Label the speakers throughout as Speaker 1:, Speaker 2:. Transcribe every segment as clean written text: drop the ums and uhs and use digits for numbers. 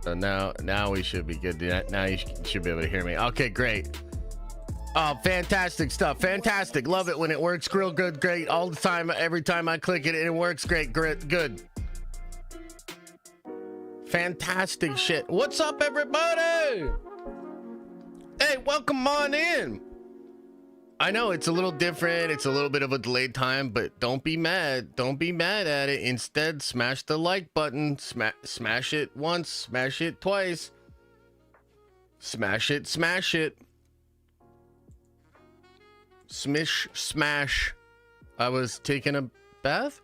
Speaker 1: Now we should be good. Now you should be able to hear me. Okay, great. Oh, fantastic stuff. Fantastic. Love it when it works real good. Great. All the time. Every time I click it, it works great. Good. Fantastic shit. What's up, everybody? Hey, welcome on in. I know it's a little different. It's a little bit of a delayed time, but don't be mad. Don't be mad at it. Instead, smash the like button. Smash it once. Smash it twice. Smash it. Smash. I was taking a bath.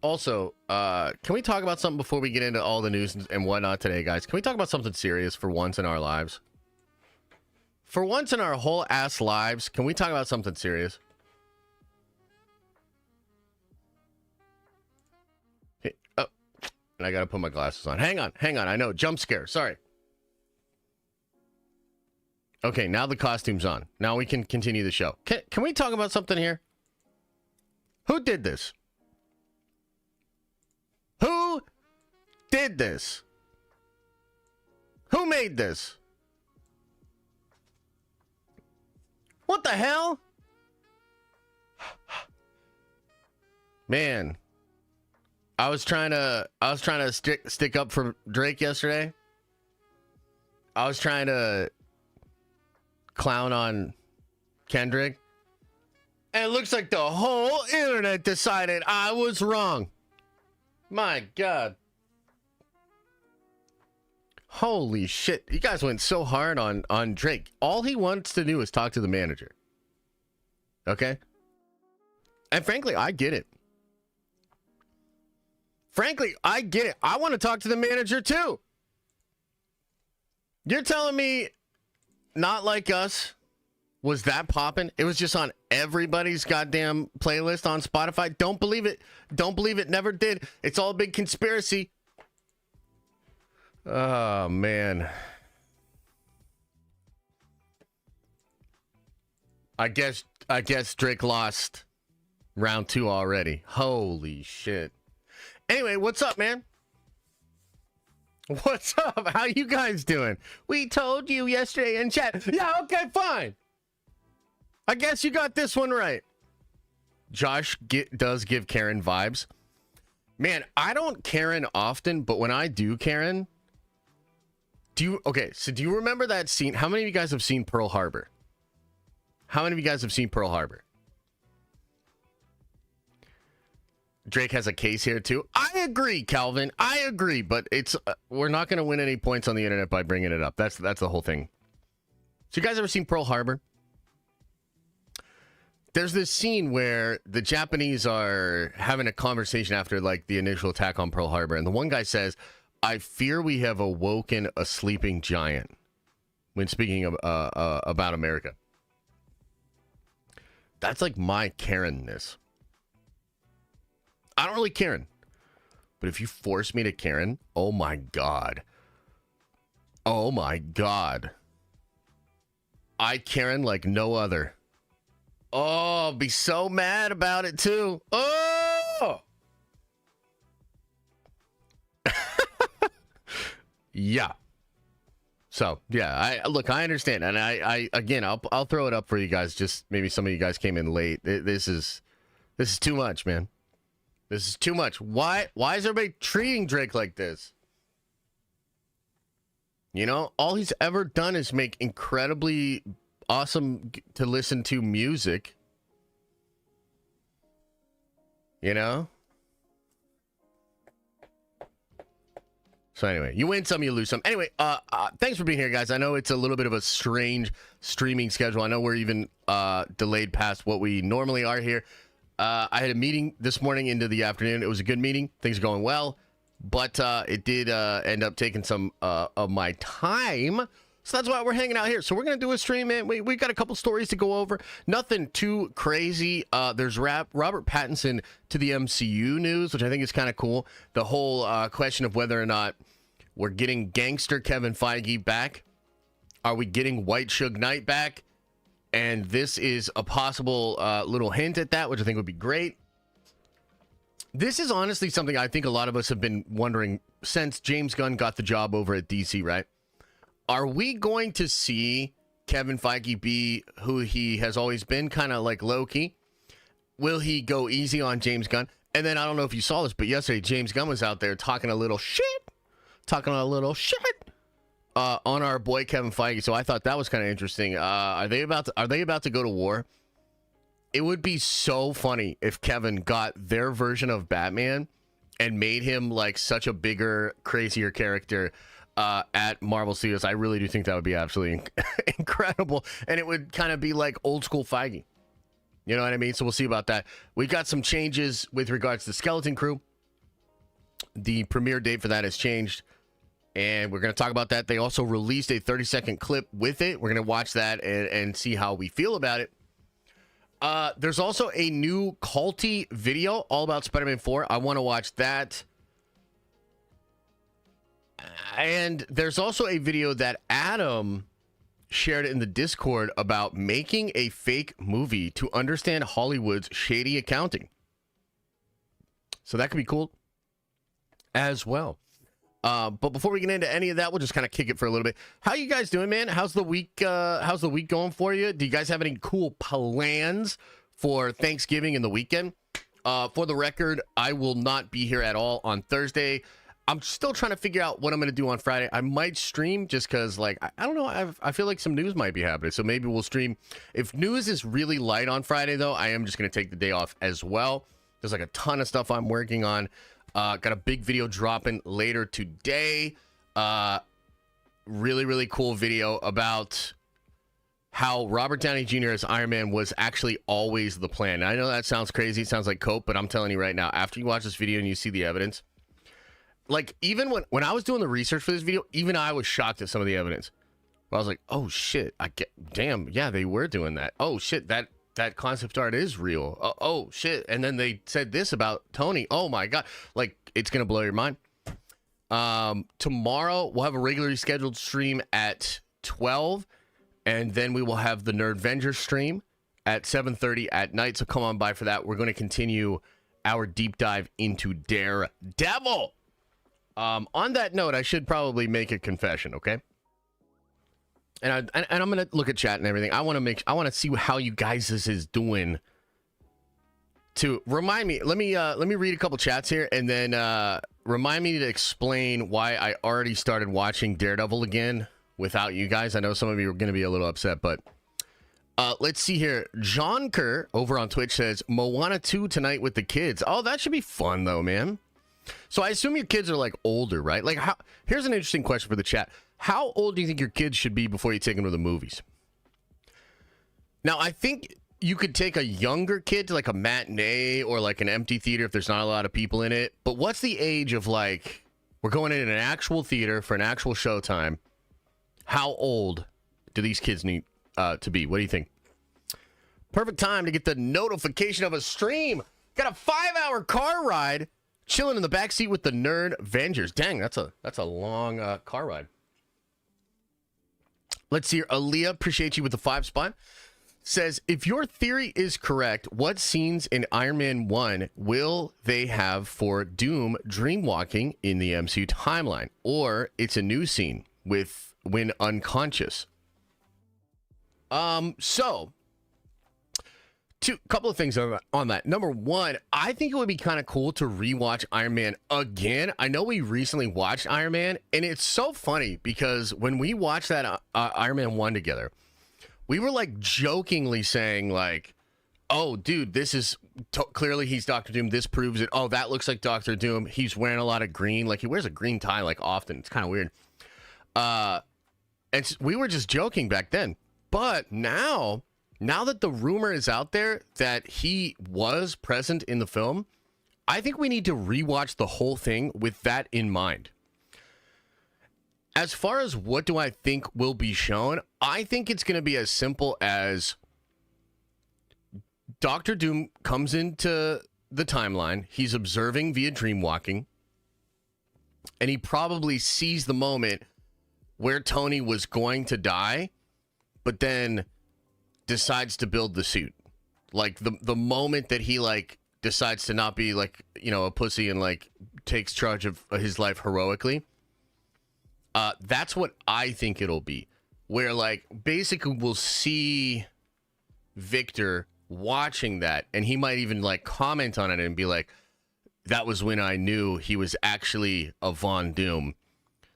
Speaker 1: Also, can we talk about something before we get into all the news and whatnot today, guys? Can we talk about something serious for once in our lives? For once in our whole ass lives, can we talk about something serious? Hey, oh, and I gotta put my glasses on. Hang on. I know, jump scare. Sorry. Okay, now the costume's on. Now we can continue the show. Can we talk about something here? Who did this? Who did this? Who made this? What the hell? Man, I was trying to stick up for Drake yesterday. I was trying to clown on Kendrick, and it looks like the whole internet decided I was wrong. My God. Holy shit. You guys went so hard on Drake. All he wants to do is talk to the manager. Okay? And frankly, I get it. I want to talk to the manager too. You're telling me Not Like Us was that popping? It was just on everybody's goddamn playlist on Spotify. Don't believe it. Never did. It's all a big conspiracy. Oh, man. I guess Drake lost round 2 already. Holy shit. Anyway, what's up, man? What's up? How you guys doing? We told you yesterday in chat. Yeah, okay, fine. I guess you got this one right. Josh does give Karen vibes. Man, I don't Karen often, but when I do Karen, do you remember that scene? How many of you guys have seen Pearl Harbor? Drake has a case here too. I agree, Calvin. I agree, but it's we're not going to win any points on the internet by bringing it up. That's the whole thing. So you guys ever seen Pearl Harbor? There's this scene where the Japanese are having a conversation after like the initial attack on Pearl Harbor, and the one guy says, "I fear we have awoken a sleeping giant." When speaking of about America, that's like my Karen-ness. I don't really Karen, but if you force me to Karen, oh my God, I Karen like no other. Oh, I'll be so mad about it too. Oh, yeah. So yeah, I understand, and I again, I'll throw it up for you guys. Just maybe some of you guys came in late. This is too much, man. This is too much. Why is everybody treating Drake like this? You know, all he's ever done is make incredibly awesome to listen to music. You know? So anyway, you win some, you lose some. Anyway, thanks for being here, guys. I know it's a little bit of a strange streaming schedule. I know we're even delayed past what we normally are here. I had a meeting this morning into the afternoon. It was a good meeting. Things are going well. But it did end up taking some of my time. So that's why we're hanging out here. So we're going to do a stream, man. We got a couple stories to go over. Nothing too crazy. There's Robert Pattinson to the MCU news, which I think is kind of cool. The whole question of whether or not we're getting GANGSTER Kevin Feige back. Are we getting White Suge Knight back? And this is a possible little hint at that, which I think would be great. This is honestly something I think a lot of us have been wondering since James Gunn got the job over at DC, right? Are we going to see Kevin Feige be who he has always been, kind of like low-key? Will he go easy on James Gunn? And then I don't know if you saw this, but yesterday James Gunn was out there talking a little shit on our boy Kevin Feige. So I thought that was kind of interesting. Are they about to go to war? It would be so funny if Kevin got their version of Batman and made him like such a bigger, crazier character at Marvel Studios. I really do think that would be absolutely incredible. And it would kind of be like old school Feige. You know what I mean? So we'll see about that. We got some changes with regards to Skeleton Crew. The premiere date for that has changed, and we're going to talk about that. They also released a 30-second clip with it. We're going to watch that and see how we feel about it. There's also a new culty video all about Spider-Man 4. I want to watch that. And there's also a video that Adam shared in the Discord about making a fake movie to understand Hollywood's shady accounting. So that could be cool as well. But before we get into any of that, we'll just kind of kick it for a little bit. How you guys doing, man? How's the week going for you? Do you guys have any cool plans for Thanksgiving and the weekend? For the record, I will not be here at all on Thursday. I'm still trying to figure out what I'm going to do on Friday. I might stream just because, like, I don't know. I feel like some news might be happening. So maybe we'll stream. If news is really light on Friday, though, I am just going to take the day off as well. There's like a ton of stuff I'm working on. Got a big video dropping later today. Really, really cool video about how Robert Downey Jr. as Iron Man was actually always the plan. And I know that sounds crazy. It sounds like cope, but I'm telling you right now, after you watch this video and you see the evidence, like, even when I was doing the research for this video, even I was shocked at some of the evidence. I was like, oh, shit. Damn, yeah, they were doing that. Oh, shit, that concept art is real. Oh, shit. And then they said this about Tony. Oh, my God. Like, it's going to blow your mind. Tomorrow, we'll have a regularly scheduled stream at 12. And then we will have the Nerdvenger stream at 7:30 at night. So come on by for that. We're going to continue our deep dive into Daredevil. On that note, I should probably make a confession, okay? And I'm gonna look at chat and everything. I want to see how you guys is doing. To remind me, let me read a couple chats here, and then remind me to explain why I already started watching Daredevil again without you guys. I know some of you are gonna be a little upset, but let's see here. John Kerr over on Twitch says Moana 2 tonight with the kids. Oh, that should be fun though, man. So I assume your kids are like older, right? Like, here's an interesting question for the chat. How old do you think your kids should be before you take them to the movies? Now, I think you could take a younger kid to like a matinee or like an empty theater if there's not a lot of people in it. But what's the age of, like, we're going in an actual theater for an actual showtime? How old do these kids need to be? What do you think? Perfect time to get the notification of a stream. Got a 5-hour car ride. Chilling in the backseat with the Nerdvengers. Dang, that's a long car ride. Let's see here. Aaliyah, appreciate you with the 5 spot. Says, if your theory is correct, what scenes in Iron Man 1 will they have for Doom dreamwalking in the MCU timeline? Or it's a new scene with when unconscious. So couple of things on that. Number one, I think it would be kind of cool to rewatch Iron Man again. I know we recently watched Iron Man, and it's so funny because when we watched that Iron Man 1 together, we were like jokingly saying like, oh, dude, this is clearly he's Doctor Doom. This proves it. Oh, that looks like Doctor Doom. He's wearing a lot of green. Like, he wears a green tie like often. It's kind of weird. And we were just joking back then. But now that the rumor is out there that he was present in the film, I think we need to rewatch the whole thing with that in mind. As far as what do I think will be shown, I think it's going to be as simple as Doctor Doom comes into the timeline. He's observing via dreamwalking, and he probably sees the moment where Tony was going to die, but then decides to build the suit. Like the moment that he like decides to not be like, you know, a pussy and like takes charge of his life heroically. That's what I think it'll be, where like basically we'll see Victor watching that, and he might even like comment on it and be like, that was when I knew he was actually a Von Doom.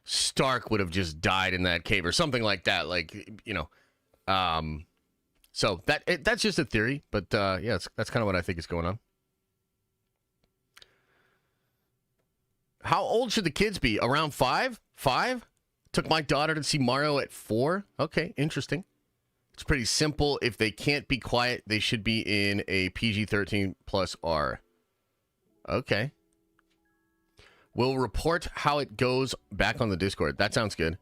Speaker 1: Stark would have just died in that cave or something like that. Like, you know, so that's just a theory, but yeah, that's kind of what I think is going on. How old should the kids be? Around 5? 5? Took my daughter to see Mario at 4. Okay, interesting. It's pretty simple. If they can't be quiet, they should be in a PG-13 plus R. Okay. We'll report how it goes back on the Discord. That sounds good.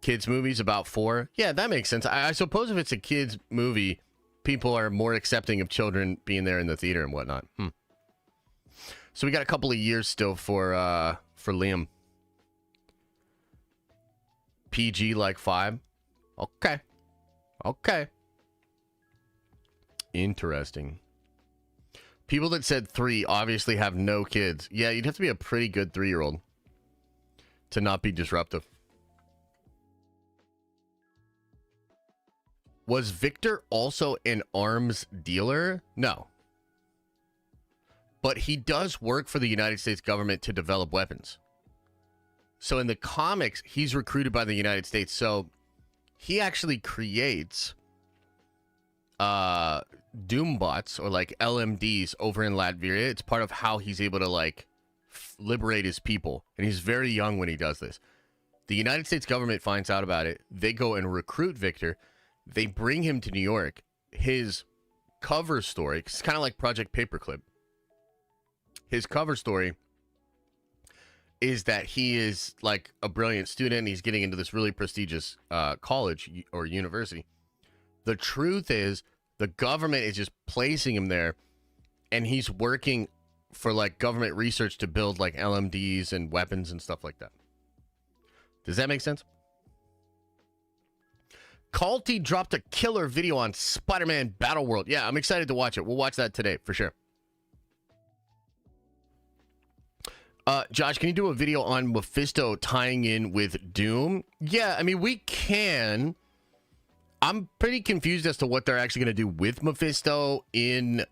Speaker 1: Kids movies about 4. Yeah, that makes sense. I suppose if it's a kids movie, people are more accepting of children being there in the theater and whatnot. So we got a couple of years still for Liam. PG like 5. Okay. Okay. Interesting. People that said 3 obviously have no kids. Yeah, you'd have to be a pretty good 3-year-old to not be disruptive. Was Victor also an arms dealer? No. But he does work for the United States government to develop weapons. So in the comics, he's recruited by the United States. So he actually creates Doombots or like LMDs over in Latveria. It's part of how he's able to like liberate his people. And he's very young when he does this. The United States government finds out about it. They go and recruit Victor. They bring him to New York. His cover story, 'cause it's kind of like Project Paperclip. His cover story is that he is like a brilliant student. He's getting into this really prestigious college or university. The truth is the government is just placing him there, and he's working for like government research to build like LMDs and weapons and stuff like that. Does that make sense? Calty dropped a killer video on Spider-Man Battle World. Yeah, I'm excited to watch it. We'll watch that today for sure. Josh, can you do a video on Mephisto tying in with Doom? Yeah, I mean, we can. I'm pretty confused as to what they're actually going to do with Mephisto in,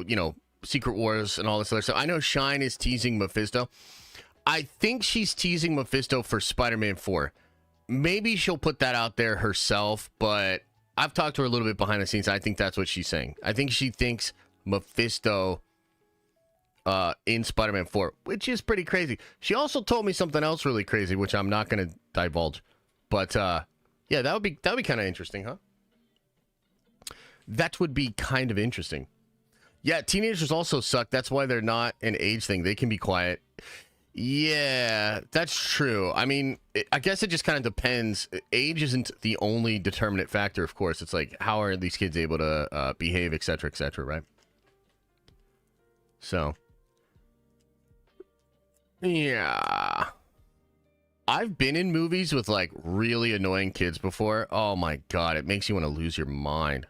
Speaker 1: you know, Secret Wars and all this other stuff. I know Shine is teasing Mephisto. I think she's teasing Mephisto for Spider-Man 4. Maybe she'll put that out there herself, but I've talked to her a little bit behind the scenes. I think that's what she's saying. I think she thinks Mephisto in Spider-Man 4, which is pretty crazy. She also told me something else really crazy, which I'm not going to divulge. But yeah, that would be kind of interesting, huh? That would be kind of interesting. Yeah, teenagers also suck. That's why they're not an age thing. They can be quiet. Yeah, that's true. I mean, I guess it just kind of depends. Age isn't the only determinant factor, of course. It's like, how are these kids able to behave, et cetera, right? So, yeah. I've been in movies with, like, really annoying kids before. Oh, my God. It makes you want to lose your mind.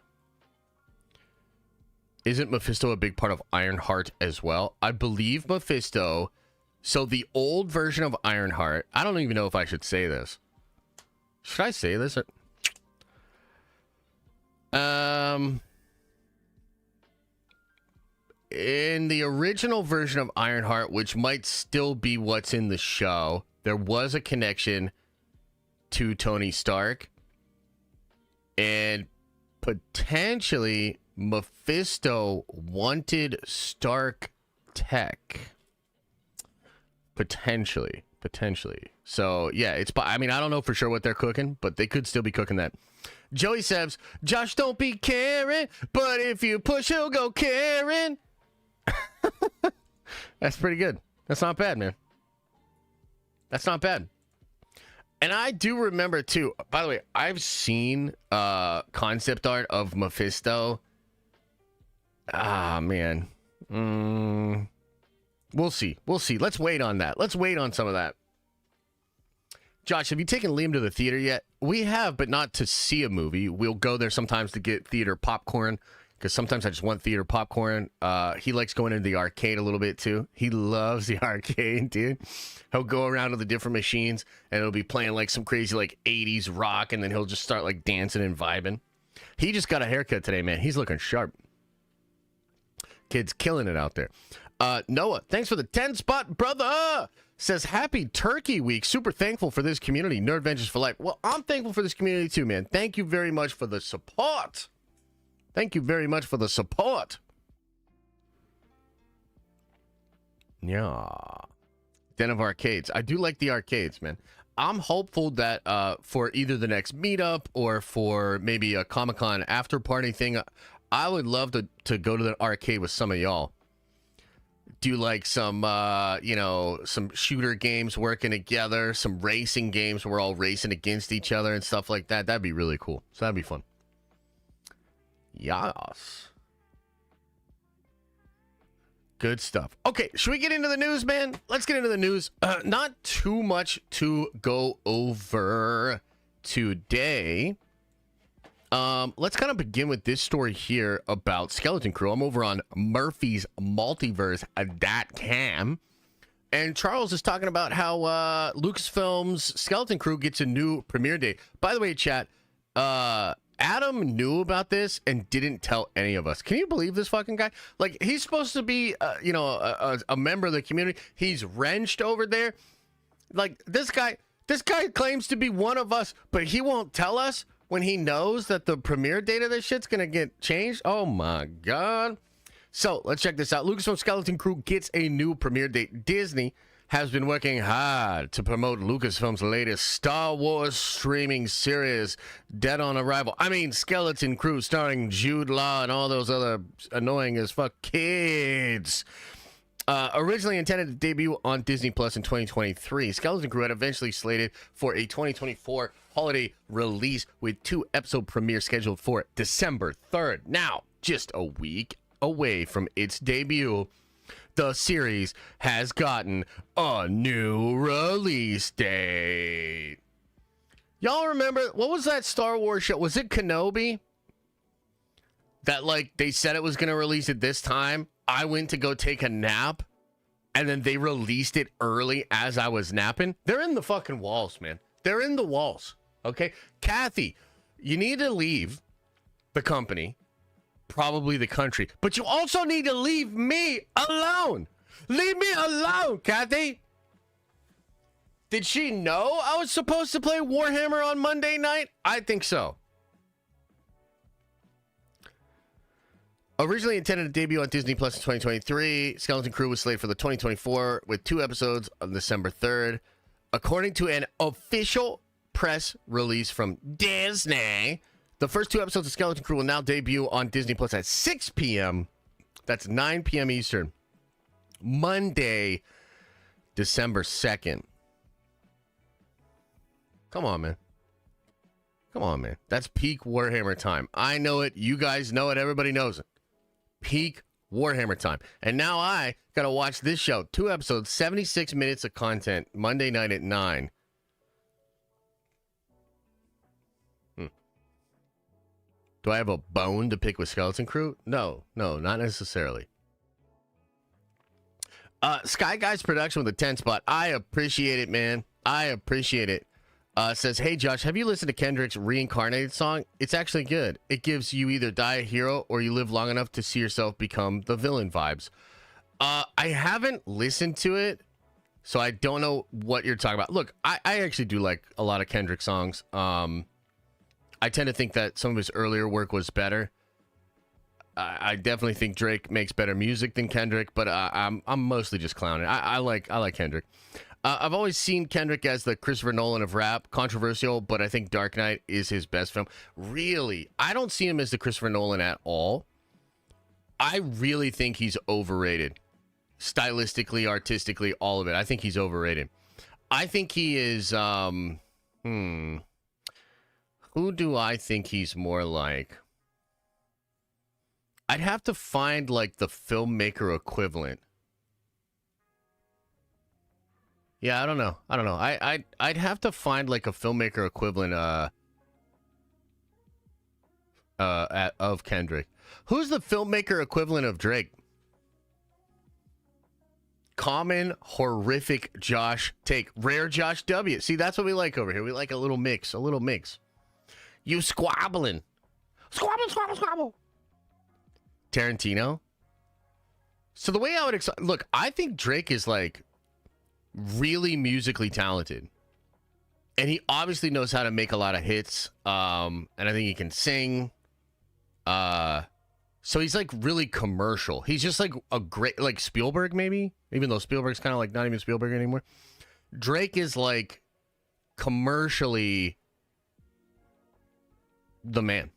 Speaker 1: Isn't Mephisto a big part of Ironheart as well? I believe Mephisto... So the old version of Ironheart, I don't even know if I should say this. Should I say this? In the original version of Ironheart, which might still be what's in the show, there was a connection to Tony Stark. And potentially Mephisto wanted Stark tech. Potentially. So, yeah, I mean, I don't know for sure what they're cooking, but they could still be cooking that. Joey says, Josh, don't be Karen, but if you push, he'll go Karen. That's pretty good. That's not bad, man. That's not bad. And I do remember, too, by the way, I've seen concept art of Mephisto. Ah, man. We'll see. Let's wait on that. Let's wait on some of that. Josh, have you taken Liam to the theater yet? We have, but not to see a movie. We'll go there sometimes to get theater popcorn because sometimes I just want theater popcorn. He likes going into the arcade a little bit too. He loves the arcade, dude. He'll go around to the different machines and it'll be playing like some crazy like 80s rock, and then he'll just start like dancing and vibing. He just got a haircut today, man. He's looking sharp. Kid's killing it out there. Noah, thanks for the 10 spot, brother. Says happy Turkey Week. Super thankful for this community. Nerd Ventures for life. Well, I'm thankful for this community too, man. Thank you very much for the support. Thank you very much for the support. Yeah. Den of Arcades. I do like the arcades, man. I'm hopeful that for either the next meetup or for maybe a Comic-Con after party thing, I would love to go to the arcade with some of y'all. Do like some, some shooter games working together, some racing games where we're all racing against each other and stuff like that. That'd be really cool. So that'd be fun. Yes. Good stuff. Okay, should we get into the news, man? Let's get into the news. Not too much to go over today. Let's kind of begin with this story here about Skeleton Crew. I'm over on Murphy's Multiverse.com. And Charles is talking about how Lucasfilm's Skeleton Crew gets a new premiere date. By the way, chat, Adam knew about this and didn't tell any of us. Can you believe this fucking guy? Like, he's supposed to be, a member of the community. He's wrenched over there. Like, this guy claims to be one of us, but he won't tell us when he knows that the premiere date of this shit's gonna get changed. Oh my God. So let's check this out. Lucasfilm Skeleton Crew gets a new premiere date. Disney has been working hard to promote Lucasfilm's latest Star Wars streaming series, Dead on Arrival. I mean, Skeleton Crew, starring Jude Law and all those other annoying as fuck kids. Originally intended to debut on Disney Plus in 2023, Skeleton Crew had eventually slated for a 2024 holiday release with 2-episode premiere scheduled for December 3rd. Now, just a week away from its debut, the series has gotten a new release date. Y'all remember, what was that Star Wars show? Was it Kenobi? That, like, they said it was going to release at this time. I went to go take a nap, and then they released it early as I was napping. They're in the fucking walls, man. They're in the walls, okay? Kathy, you need to leave the company, probably the country, but you also need to leave me alone. Leave me alone, Kathy. Did she know I was supposed to play Warhammer on Monday night? I think so. Originally intended to debut on Disney Plus in 2023, Skeleton Crew was slated for the 2024 with 2 episodes on December 3rd. According to an official press release from Disney, the first 2 episodes of Skeleton Crew will now debut on Disney Plus at 6 p.m. That's 9 p.m. Eastern. Monday, December 2nd. Come on, man. Come on, man. That's peak Warhammer time. I know it. You guys know it. Everybody knows it. Peak Warhammer time. And now I gotta watch this show. 2 episodes, 76 minutes of content, Monday night at 9. Do I have a bone to pick with Skeleton Crew? No, not necessarily. Sky Guys Production with a 10 spot. I appreciate it, man. I appreciate it. Says, hey, Josh, have you listened to Kendrick's Reincarnated song? It's actually good. It gives you either die a hero or you live long enough to see yourself become the villain vibes. I haven't listened to it, so I don't know what you're talking about. Look, I actually do like a lot of Kendrick songs. I tend to think that some of his earlier work was better. I definitely think Drake makes better music than Kendrick, but I'm mostly just clowning. I like Kendrick. I've always seen Kendrick as the Christopher Nolan of rap. Controversial, but I think Dark Knight is his best film. Really, I don't see him as the Christopher Nolan at all. I really think he's overrated. Stylistically, artistically, all of it. I think he's overrated. I think he is, who do I think he's more like? I'd have to find, like, the filmmaker equivalent. Yeah, I don't know. I'd have to find like a filmmaker equivalent. of Kendrick. Who's the filmmaker equivalent of Drake? Common, horrific Josh take. Rare Josh W. See, that's what we like over here. We like a little mix, You squabbling. Squabble. Tarantino. So the way I would look, I think Drake is like really musically talented. And he obviously knows how to make a lot of hits. And I think he can sing. So he's like really commercial. He's just like a great, like Spielberg maybe, even though Spielberg's kind of like not even Spielberg anymore. Drake is like commercially the man,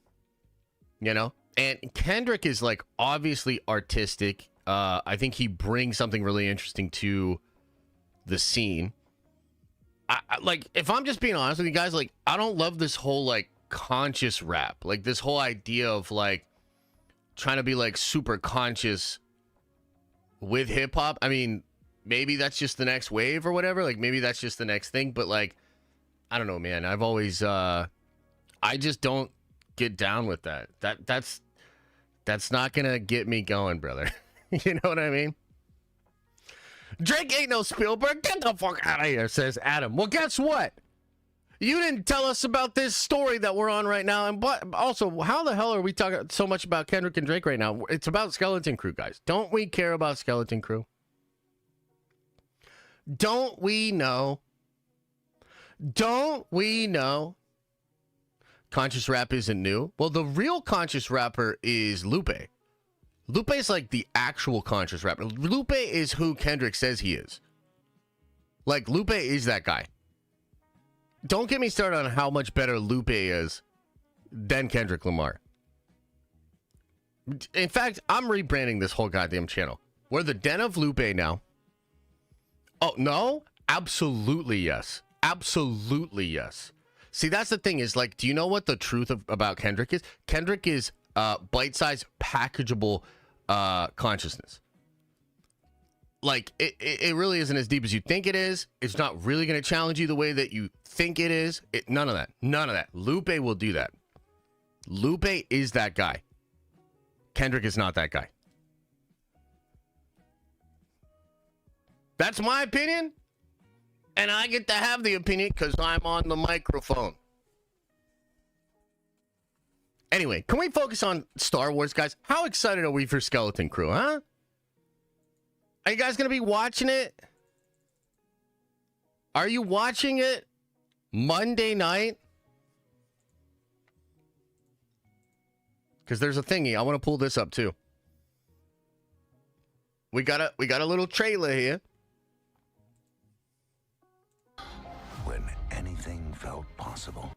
Speaker 1: you know? And Kendrick is like obviously artistic. I think he brings something really interesting to the scene. I like, if I'm just being honest with you guys, like I don't love this whole like conscious rap, like this whole idea of like trying to be like super conscious with hip hop. I mean, maybe that's just the next wave or whatever. Like maybe that's just the next thing. But like, I don't know, man. I've always, I just don't get down with that. That's not gonna get me going, brother. You know what I mean? Drake ain't no Spielberg. Get the fuck out of here, says Adam. Well, guess what? You didn't tell us about this story that we're on right now. And but also, how the hell are we talking so much about Kendrick and Drake right now? It's about Skeleton Crew, guys. Don't we care about Skeleton Crew? Don't we know? Don't we know? Conscious rap isn't new. Well, the real conscious rapper is Lupe. Lupe is like the actual conscious rapper. Lupe is who Kendrick says he is. Like, Lupe is that guy. Don't get me started on how much better Lupe is than Kendrick Lamar. In fact, I'm rebranding this whole goddamn channel. We're the Den of Lupe now. Oh, no? Absolutely yes. Absolutely yes. See, that's the thing is, like, do you know what the truth about Kendrick is? Kendrick is bite-sized, packageable consciousness. Like, it really isn't as deep as you think it is. It's not really going to challenge you the way that you think it is. None of that. None of that. Lupe will do that. Lupe is that guy. Kendrick is not that guy. That's my opinion. And I get to have the opinion because I'm on the microphone. Anyway, can we focus on Star Wars, guys? How excited are we for Skeleton Crew, huh? Are you guys going to be watching it? Are you watching it Monday night? Because there's a thingy. I want to pull this up too. We got a little trailer here.
Speaker 2: When anything felt possible.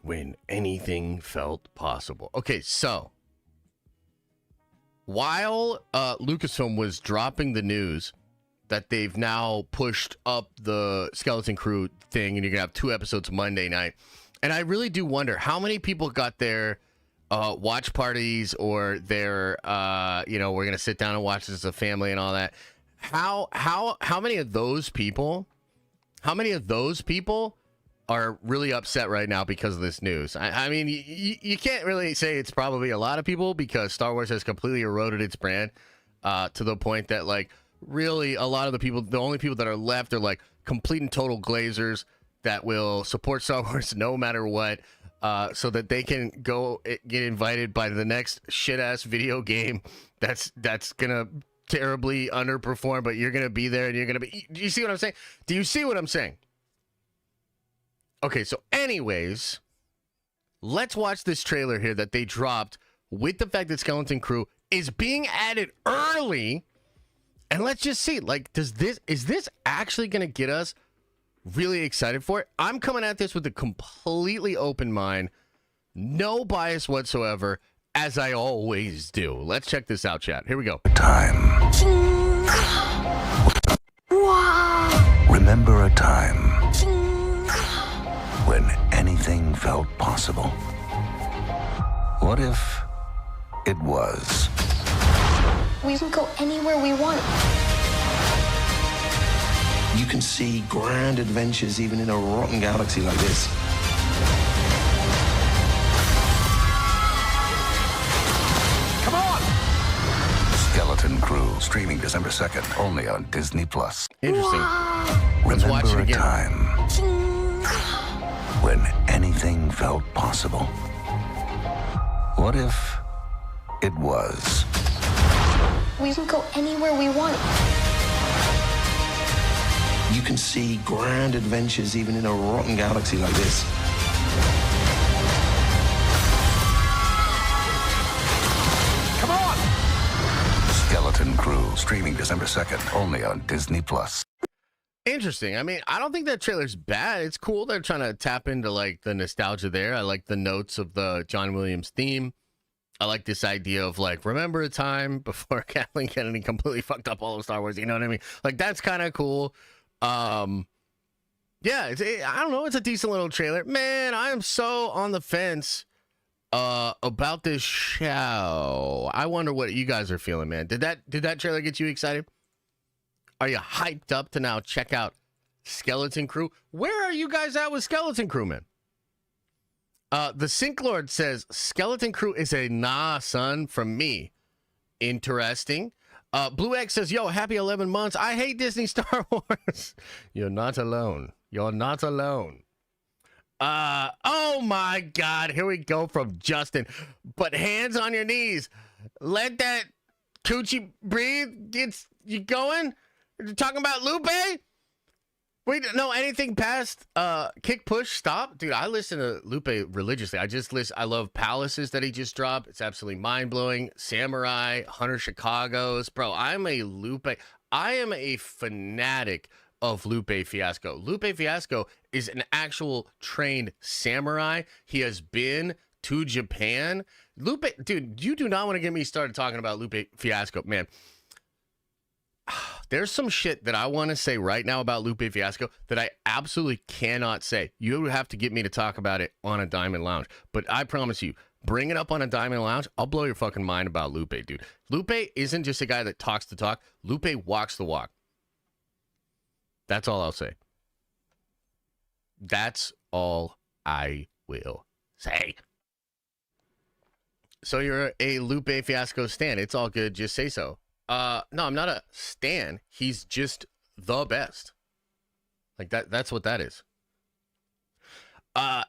Speaker 1: When anything felt possible. Okay, so while Lucasfilm was dropping the news that they've now pushed up the Skeleton Crew thing and you're gonna have 2 episodes Monday night, and I really do wonder how many people got their watch parties or their we're gonna sit down and watch this as a family and all that. How many of those people are really upset right now because of this news? I mean, you can't really say it's probably a lot of people because Star Wars has completely eroded its brand to the point that, like, really a lot of the only people that are left are, like, complete and total glazers that will support Star Wars no matter what, so that they can go get invited by the next shit-ass video game that's going to terribly underperform, but you're going to be there and you're going to be... Do you see what I'm saying? Do you see what I'm saying? Okay, so anyways, let's watch this trailer here that they dropped with the fact that Skeleton Crew is being added early. And let's just see, like, is this actually going to get us really excited for it? I'm coming at this with a completely open mind, no bias whatsoever, as I always do. Let's check this out, chat. Here we go.
Speaker 2: Time. Remember a time when anything felt possible? What if it was?
Speaker 3: We can go anywhere we want.
Speaker 4: You can see grand adventures even in a rotten galaxy like this.
Speaker 2: streaming December 2nd, only on Disney+.
Speaker 1: Interesting. Let's watch it
Speaker 2: Remember a
Speaker 1: again.
Speaker 2: time when anything felt possible? What if it was?
Speaker 3: We can go anywhere we want.
Speaker 4: You can see grand adventures even in a rotten galaxy like this.
Speaker 2: Come on! Skeleton Crew, streaming December 2nd, only on Disney+.
Speaker 1: Interesting. I mean, I don't think that trailer's bad. It's cool. They're trying to tap into like the nostalgia there. I like the notes of the John Williams theme. I like this idea of like, remember a time before Kathleen Kennedy completely fucked up all of Star Wars. You know what I mean? Like, that's kind of cool. Yeah, I don't know. It's a decent little trailer. Man, I am so on the fence about this show. I wonder what you guys are feeling, man. Did that trailer get you excited? Are you hyped up to now check out Skeleton Crew? Where are you guys at with Skeleton Crew, man? The Sink Lord says Skeleton Crew is a nah, son, from me. Interesting. Blue X says, yo, happy 11 months. I hate Disney Star Wars. You're not alone. You're not alone. Oh my God. Here we go from Justin. But hands on your knees. Let that coochie breathe. Gets you going. You're talking about Lupe? We don't know anything past Kick Push Stop. Dude, I listen to Lupe religiously. I love Palaces that he just dropped. It's absolutely mind-blowing. Samurai, Hunter Chicago's. Bro, I am a fanatic of Lupe Fiasco. Lupe Fiasco is an actual trained samurai. He has been to Japan. Lupe, dude, you do not want to get me started talking about Lupe Fiasco, man. There's some shit that I want to say right now about Lupe Fiasco that I absolutely cannot say. You would have to get me to talk about it on a Diamond Lounge. But I promise you, bring it up on a Diamond Lounge, I'll blow your fucking mind about Lupe, dude. Lupe isn't just a guy that talks the talk. Lupe walks the walk. That's all I'll say. That's all I will say. So you're a Lupe Fiasco stan. It's all good. Just say so. No, I'm not a stan. He's just the best. Like that's what that is.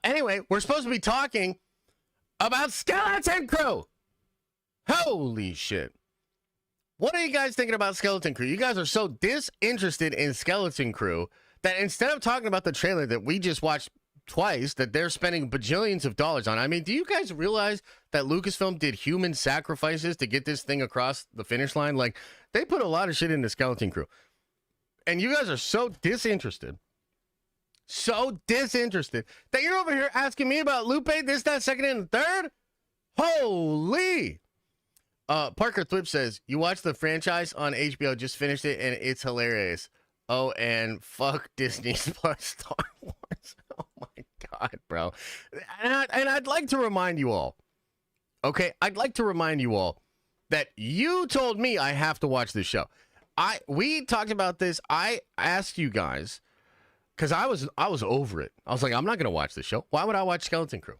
Speaker 1: Anyway, we're supposed to be talking about Skeleton Crew. Holy shit. What are you guys thinking about Skeleton Crew? You guys are so disinterested in Skeleton Crew that instead of talking about the trailer that we just watched twice, that they're spending bajillions of dollars on. I mean, do you guys realize that Lucasfilm did human sacrifices to get this thing across the finish line? Like, they put a lot of shit into Skeleton Crew. And you guys are so disinterested that you're over here asking me about Lupe, this, that, second, and third? Holy! Parker Thwip says, you watch the franchise on HBO, just finished it, and it's hilarious. Oh, and fuck Disney's plus Star Wars. Oh my God, bro. And I'd like to remind you all, okay? I'd like to remind you all that you told me I have to watch this show. We talked about this. I asked you guys, because I was over it. I was like, I'm not going to watch this show. Why would I watch Skeleton Crew?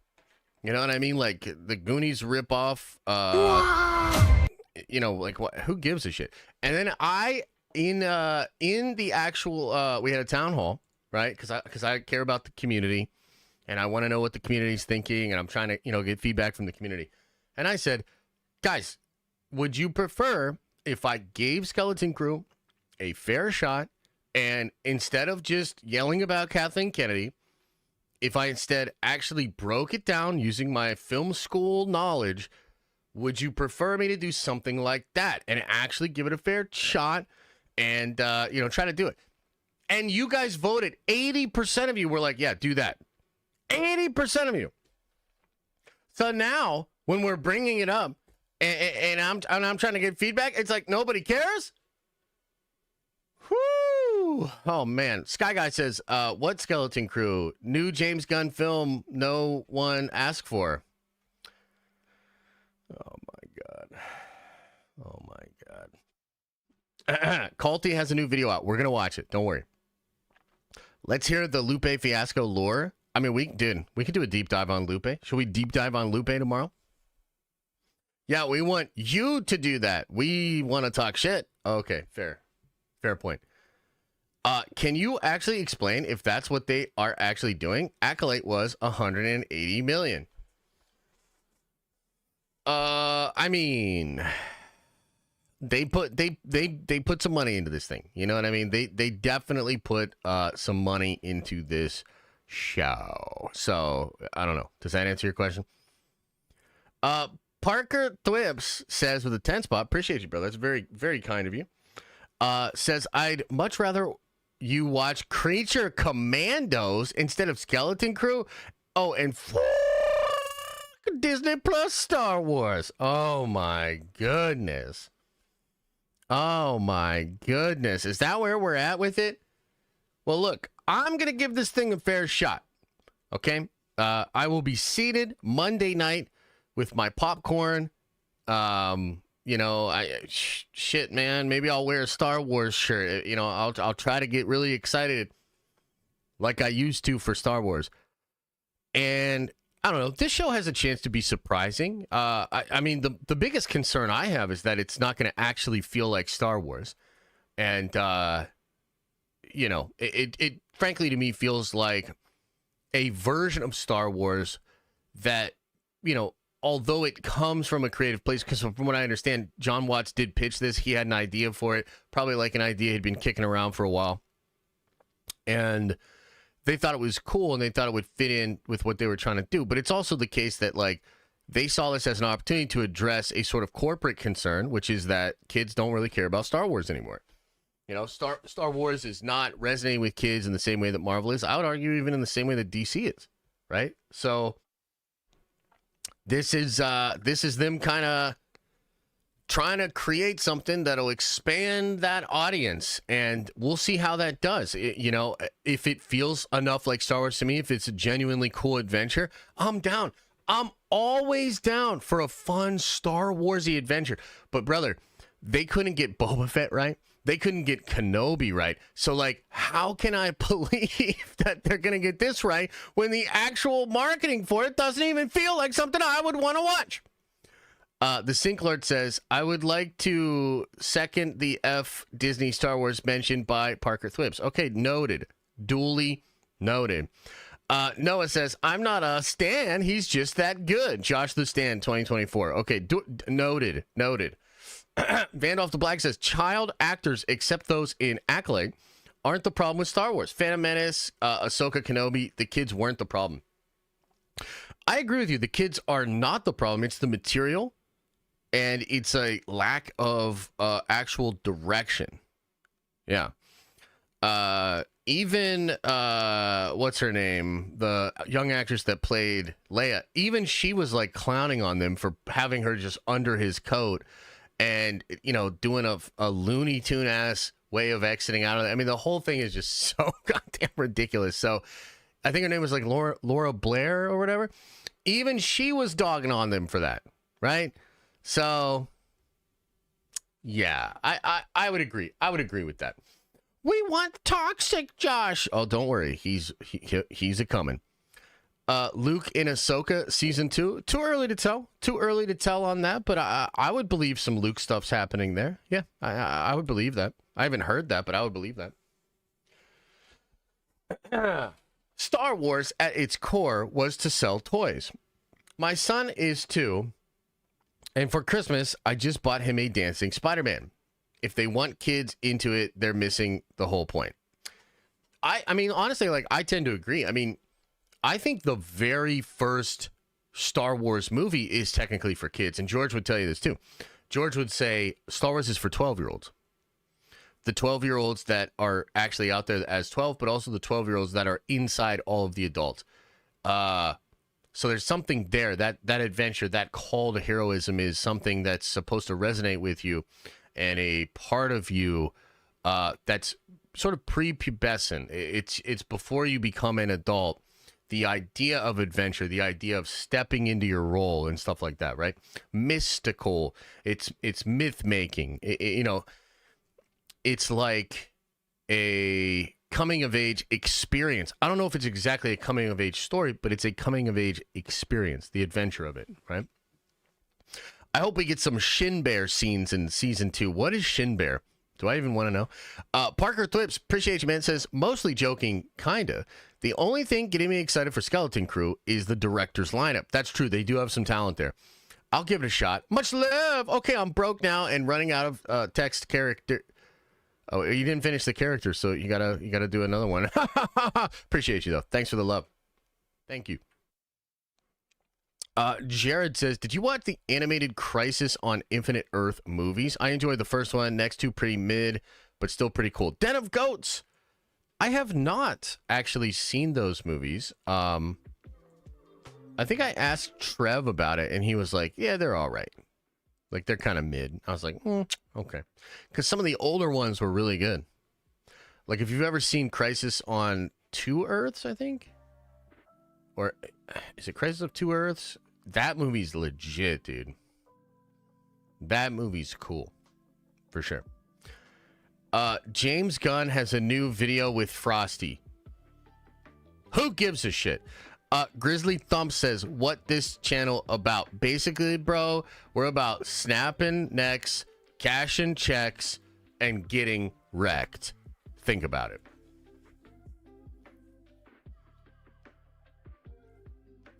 Speaker 1: You know what I mean? Like the Goonies ripoff. You know, like what? Who gives a shit? And then in the actual we had a town hall, right? Because I care about the community, and I want to know what the community's thinking, and I'm trying to get feedback from the community. And I said, guys, would you prefer if I gave Skeleton Crew a fair shot, and instead of just yelling about Kathleen Kennedy, if I instead actually broke it down using my film school knowledge, would you prefer me to do something like that and actually give it a fair shot and, try to do it? And you guys voted. 80% of you were like, yeah, do that. 80% of you. So now when we're bringing it up and I'm trying to get feedback, it's like nobody cares. Whoo! Oh man. Sky Guy says, what Skeleton Crew? New James Gunn film no one asked for. Oh my God. Oh my God. Culty has a new video out. We're going to watch it. Don't worry. Let's hear the Lupe Fiasco lore. I mean, we could do a deep dive on Lupe. Should we deep dive on Lupe tomorrow? Yeah, we want you to do that. We want to talk shit. Okay, fair point. Can you actually explain if that's what they are actually doing? Acolyte was 180 million. I mean, they put some money into this thing. You know what I mean? They definitely put some money into this show. So I don't know. Does that answer your question? Parker Thwibs says with a 10 spot, appreciate you, brother. That's very, very kind of you. Says I'd much rather you watch Creature Commandos instead of Skeleton Crew. Oh, and Disney Plus Star Wars. Oh my goodness. Oh my goodness. Is that where we're at with it? Well, look, I'm going to give this thing a fair shot. Okay? I will be seated Monday night with my popcorn. You know, shit, man. Maybe I'll wear a Star Wars shirt. You know, I'll try to get really excited like I used to for Star Wars. And I don't know. This show has a chance to be surprising. I mean, the biggest concern I have is that it's not going to actually feel like Star Wars. And, you know, it frankly to me feels like a version of Star Wars that, you know, although it comes from a creative place, because from what I understand, John Watts did pitch this. He had an idea for it, probably like an idea he'd been kicking around for a while. And they thought it was cool and they thought it would fit in with what they were trying to do. But it's also the case that, like, they saw this as an opportunity to address a sort of corporate concern, which is that kids don't really care about Star Wars anymore. You know, Star Wars is not resonating with kids in the same way that Marvel is. I would argue even in the same way that DC is, right? So this is them kind of trying to create something that'll expand that audience, and we'll see how that does. You know, if it feels enough like Star Wars to me, if it's a genuinely cool adventure, I'm down. I'm always down for a fun Star Warsy adventure. But brother, they couldn't get Boba Fett right. They couldn't get Kenobi right. So, like, how can I believe that they're going to get this right when the actual marketing for it doesn't even feel like something I would want to watch? The Sync Lord says, I would like to second the Disney Star Wars mentioned by Parker Thwibs. Okay, noted. Duly noted. Noah says, I'm not a Stan. He's just that good. Josh the Stan 2024. Okay, noted. Vandolph the Black says, child actors, except those in Acolyte, aren't the problem with Star Wars. Phantom Menace, Ahsoka, Kenobi, the kids weren't the problem. I agree with you. The kids are not the problem. It's the material, and it's a lack of actual direction. Yeah. Even, what's her name? The young actress that played Leia, even she was, like, clowning on them for having her just under his coat. And, you know, doing a Looney Tune ass way of exiting out of it. I mean, the whole thing is just so goddamn ridiculous. So I think her name was like Laura Blair or whatever. Even she was dogging on them for that. Right. So, yeah, I would agree. I would agree with that. We want toxic Josh. Oh, don't worry. He's a coming. Luke in Ahsoka season 2. Too early to tell. Too early to tell on that, but I would believe some Luke stuff's happening there. Yeah, I would believe that. I haven't heard that, but I would believe that. Star Wars at its core was to sell toys. My son is 2, and for Christmas, I just bought him a dancing Spider-Man. If they want kids into it, they're missing the whole point. I mean, honestly, like, I tend to agree. I mean, I think the very first Star Wars movie is technically for kids. And George would tell you this too. George would say Star Wars is for 12-year-olds. The 12-year-olds that are actually out there as 12, but also the 12-year-olds that are inside all of the adults. So there's something there. That adventure, that call to heroism is something that's supposed to resonate with you. And a part of you that's sort of prepubescent. It's before you become an adult. The idea of adventure, the idea of stepping into your role and stuff like that, right? Mystical. It's myth making. You know, it's like a coming of age experience. I don't know if it's exactly a coming of age story, but it's a coming of age experience, the adventure of it, right? I hope we get some Shin Bear scenes in season 2. What is Shin Bear? Do I even want to know? Parker Thwips, appreciate you, man, says, mostly joking, kinda. The only thing getting me excited for Skeleton Crew is the director's lineup. That's true. They do have some talent there. I'll give it a shot. Much love. Okay, I'm broke now and running out of text character. Oh, you didn't finish the character, so you gotta do another one. Appreciate you, though. Thanks for the love. Thank you. Jared says, did you watch the animated Crisis on Infinite Earth movies? I enjoyed the first one. Next two pretty mid, but still pretty cool. Den of Goats. I have not actually seen those movies. I think I asked Trev about it, and he was like, yeah, they're all right. Like, they're kind of mid. I was like, okay. Because some of the older ones were really good. Like, if you've ever seen Crisis on Two Earths, I think? Or is it Crisis of Two Earths? That movie's legit, dude. That movie's cool. For sure. James Gunn has a new video with Frosty. Who gives a shit? Grizzly Thump says, what this channel about? Basically, bro, we're about snapping necks, cashing checks, and getting wrecked. Think about it.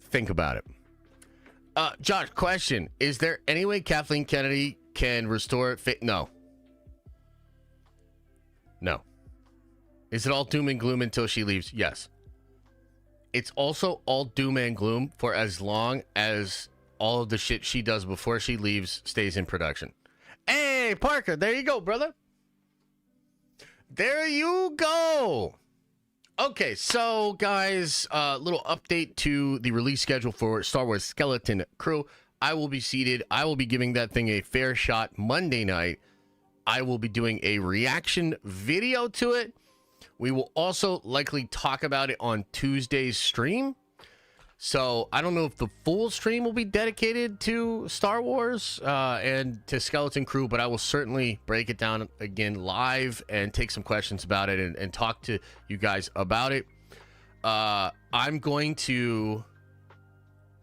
Speaker 1: Think about it. Josh, question. Is there any way Kathleen Kennedy can restore it? No. No. Is it all doom and gloom until she leaves? Yes. It's also all doom and gloom for as long as all of the shit she does before she leaves stays in production. Hey, Parker, there you go, brother. There you go. Okay, so guys, little update to the release schedule for Star Wars Skeleton Crew. I will be seated. I will be giving that thing a fair shot Monday night. I will be doing a reaction video to it. We will also likely talk about it on Tuesday's stream. So I don't know if the full stream will be dedicated to Star Wars and to Skeleton Crew, but I will certainly break it down again live and take some questions about it and talk to you guys about it. I'm going to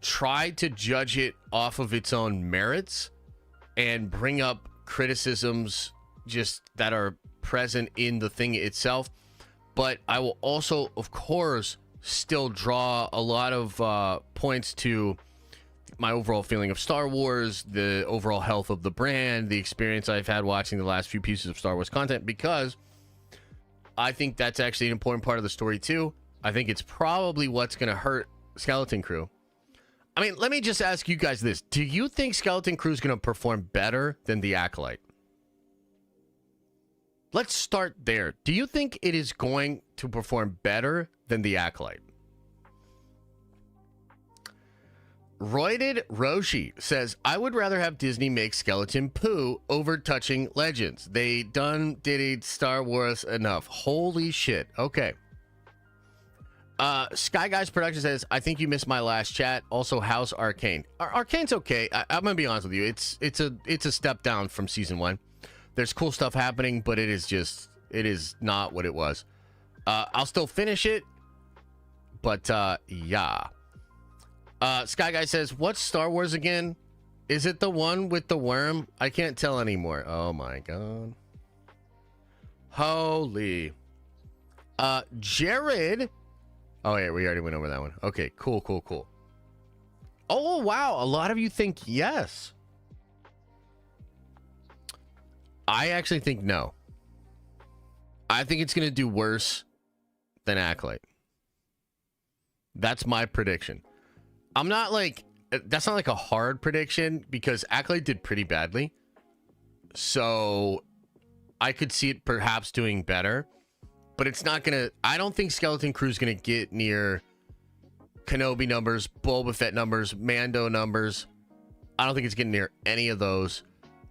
Speaker 1: try to judge it off of its own merits and bring up criticisms just that are present in the thing itself. But I will also, of course, still draw a lot of points to my overall feeling of Star Wars, the overall health of the brand, the experience I've had watching the last few pieces of Star Wars content, because I think that's actually an important part of the story too. I think it's probably what's going to hurt Skeleton Crew. I mean, let me just ask you guys this. Do you think Skeleton Crew is going to perform better than The Acolyte? Let's start there. Do you think it is going to perform better than The Acolyte? Royded Roshi says, I would rather have Disney make Skeleton Poo over touching Legends. They done did Star Wars enough. Holy shit. Okay. Sky Guys Production says, I think you missed my last chat. Also, how's Arcane? Arcane's okay. I'm gonna be honest with you. It's a step down from season 1. There's cool stuff happening, but it is not what it was. I'll still finish it, but yeah. Sky Guy says, what's Star Wars again? Is it the one with the worm? I can't tell anymore. Oh my god. Holy. Jared. Oh yeah, we already went over that one. Okay, cool. Oh wow, a lot of you think yes. I actually think no. I think it's going to do worse than Acolyte. That's my prediction. I'm not like, that's not like a hard prediction because Acolyte did pretty badly. So I could see it perhaps doing better, but it's not going to, I don't think Skeleton Crew is going to get near Kenobi numbers, Boba Fett numbers, Mando numbers. I don't think it's getting near any of those.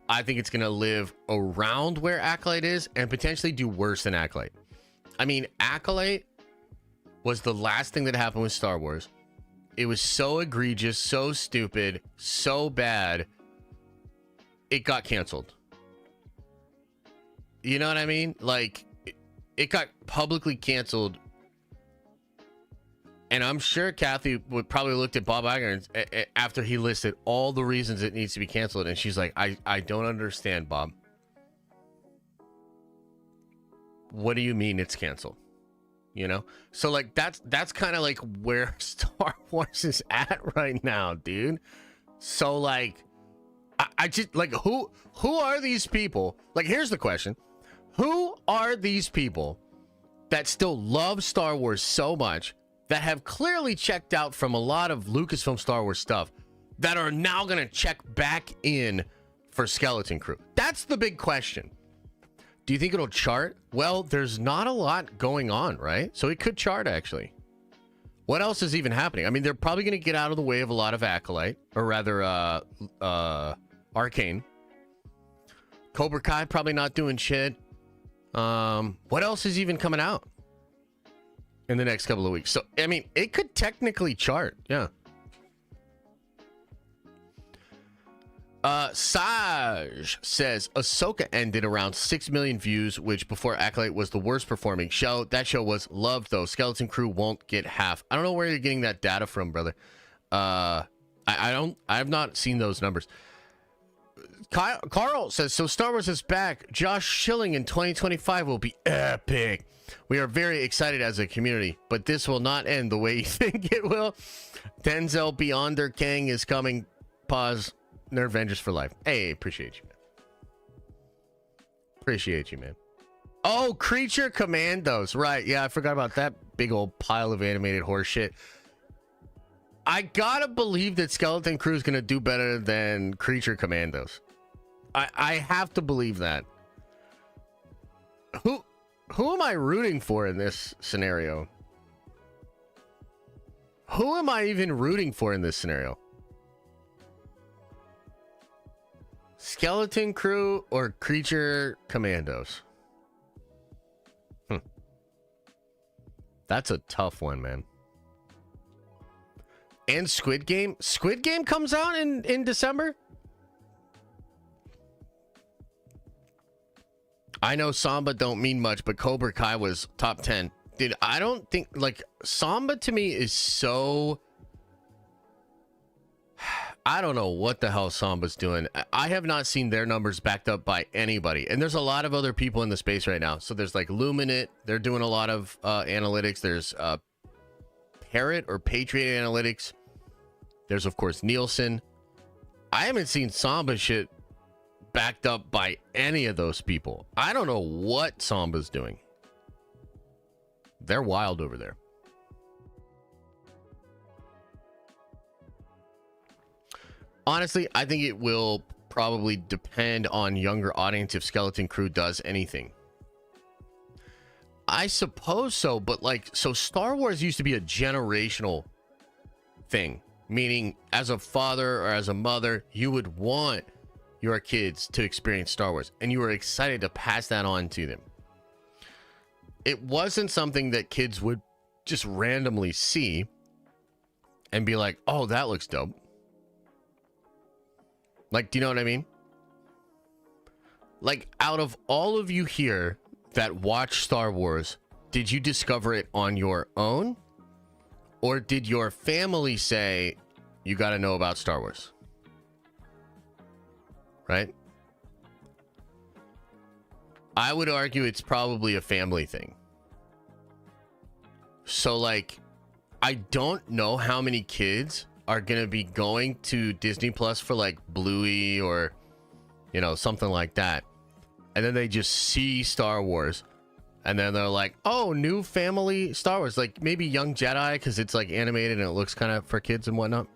Speaker 1: I think it's going to live around where Acolyte is and potentially do worse than Acolyte. I mean, Acolyte was the last thing that happened with Star Wars. It was so egregious, so stupid, so bad, it got canceled. You know what I mean? Like, it got publicly canceled. And I'm sure Kathy would probably looked at Bob Iger after he listed all the reasons it needs to be canceled. And she's like, I don't understand, Bob. what do you mean it's canceled? You know? So like that's kind of like where Star Wars is at right now, dude. So like I just like who are these people? Like here's the question. Who are these people that still love Star Wars so much that have clearly checked out from a lot of Lucasfilm Star Wars stuff that are now going to check back in for Skeleton Crew? That's the big question. Do you think it'll chart? Well, there's not a lot going on, right? So it could chart, actually. What else is even happening? I mean, they're probably going to get out of the way of a lot of Acolyte, or rather, Arcane. Cobra Kai probably not doing shit. What else is even coming out in the next couple of weeks? So, I mean, it could technically chart, yeah. Saj says Ahsoka ended around 6 million views, which before Acolyte was the worst performing show. That show was loved though. Skeleton Crew won't get half. I don't know where you're getting that data from, brother. I have not seen those numbers. Carl says, so Star Wars is back. Josh Schilling in 2025 will be epic. We are very excited as a community, but this will not end the way you think it will. Denzel Beyonder Kang is coming. Pause. Nerve Avengers for life. Hey, appreciate you, man. Appreciate you, man. Oh, Creature Commandos. Right. Yeah, I forgot about that big old pile of animated horse shit. I gotta believe that Skeleton Crew is gonna do better than Creature Commandos. I have to believe that. Who am I rooting for in this scenario? Who am I even rooting for in this scenario? Skeleton Crew or Creature Commandos? That's a tough one, man. And Squid Game? Squid Game comes out in December? I know Samba don't mean much, but Cobra Kai was top 10. Dude, I don't think, like, Samba to me is so... I don't know what the hell Samba's doing. I have not seen their numbers backed up by anybody. And there's a lot of other people in the space right now. So there's like Luminate. They're doing a lot of analytics. There's Parrot or Patriot Analytics. There's, of course, Nielsen. I haven't seen Samba shit backed up by any of those people. I don't know what Samba's doing. They're wild over there. Honestly, I think it will probably depend on younger audience if Skeleton Crew does anything. I suppose so, but like, so Star Wars used to be a generational thing, meaning as a father or as a mother, you would want your kids to experience Star Wars and you were excited to pass that on to them. It wasn't something that kids would just randomly see and be like, oh, that looks dope. Like, do you know what I mean? Like, out of all of you here that watch Star Wars, did you discover it on your own? Or did your family say, you got to know about Star Wars? Right? I would argue it's probably a family thing. So, like, I don't know how many kids are going to be going to Disney Plus for like Bluey or, you know, something like that. And then they just see Star Wars. And then they're like, oh, new family Star Wars. Like maybe Young Jedi because it's like animated and it looks kind of for kids and whatnot.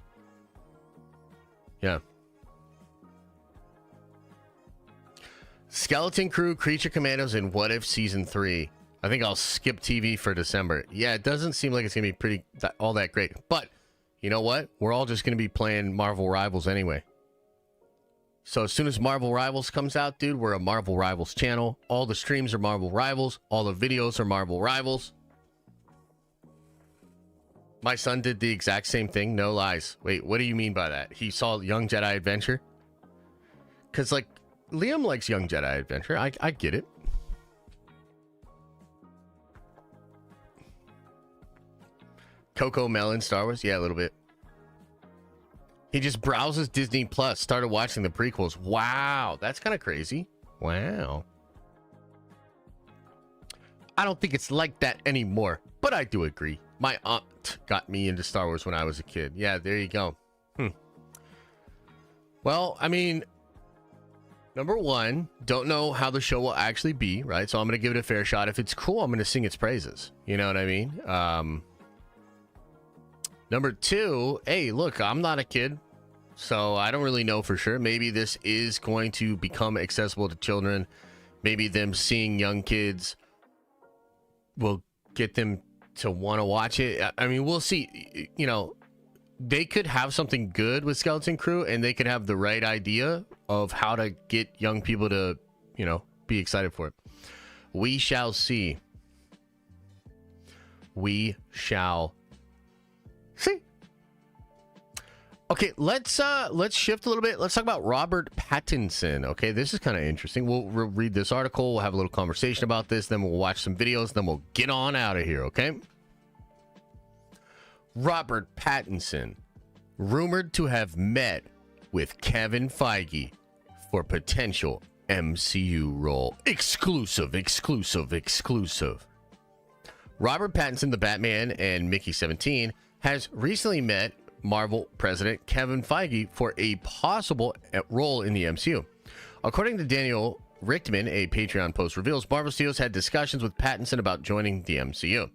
Speaker 1: Yeah. Skeleton Crew, Creature Commandos, and What If Season 3. I think I'll skip TV for December. Yeah, it doesn't seem like it's going to be all that great. But you know what? We're all just going to be playing Marvel Rivals anyway. So as soon as Marvel Rivals comes out, dude, we're a Marvel Rivals channel. All the streams are Marvel Rivals. All the videos are Marvel Rivals. My son did the exact same thing. No lies. Wait, what do you mean by that? He saw Young Jedi Adventure? Because, like, Liam likes Young Jedi Adventure. I get it. Coco Melon Star Wars? Yeah, a little bit. He just browses Disney Plus, started watching the prequels. Wow, that's kind of crazy. Wow. I don't think it's like that anymore, but I do agree. My aunt got me into Star Wars when I was a kid. Yeah, there you go. Well, I mean, number one, don't know how the show will actually be, right? So I'm going to give it a fair shot. If it's cool, I'm going to sing its praises. You know what I mean? Number two, hey, look, I'm not a kid, so I don't really know for sure. Maybe this is going to become accessible to children. Maybe them seeing young kids will get them to want to watch it. I mean, we'll see. You know, they could have something good with Skeleton Crew, and they could have the right idea of how to get young people to, you know, be excited for it. We shall see. We shall see. Okay, let's shift a little bit. Let's talk about Robert Pattinson. Okay, this is kind of interesting. We'll read this article. We'll have a little conversation about this. Then we'll watch some videos. Then we'll get on out of here. Okay. Robert Pattinson, rumored to have met with Kevin Feige for potential MCU role. Exclusive. Robert Pattinson, the Batman, and Mickey 17 has recently met Marvel president Kevin Feige for a possible role in the MCU. According to Daniel Richtman, a Patreon post reveals, Marvel Studios had discussions with Pattinson about joining the MCU.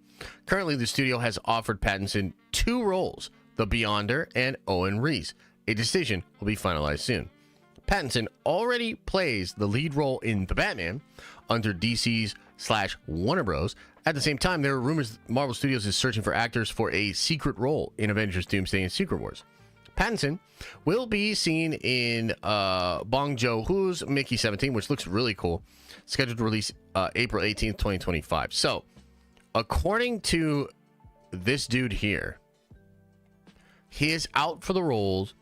Speaker 1: Currently, the studio has offered Pattinson 2 roles, the Beyonder and Owen Reese. A decision will be finalized soon. Pattinson already plays the lead role in The Batman under DC's /Warner Bros. At the same time, there are rumors Marvel Studios is searching for actors for a secret role in Avengers Doomsday and Secret Wars. Pattinson will be seen in Bong Joon-ho's Mickey 17, which looks really cool, scheduled to release April 18th, 2025. So, according to this dude here, he is out for the roles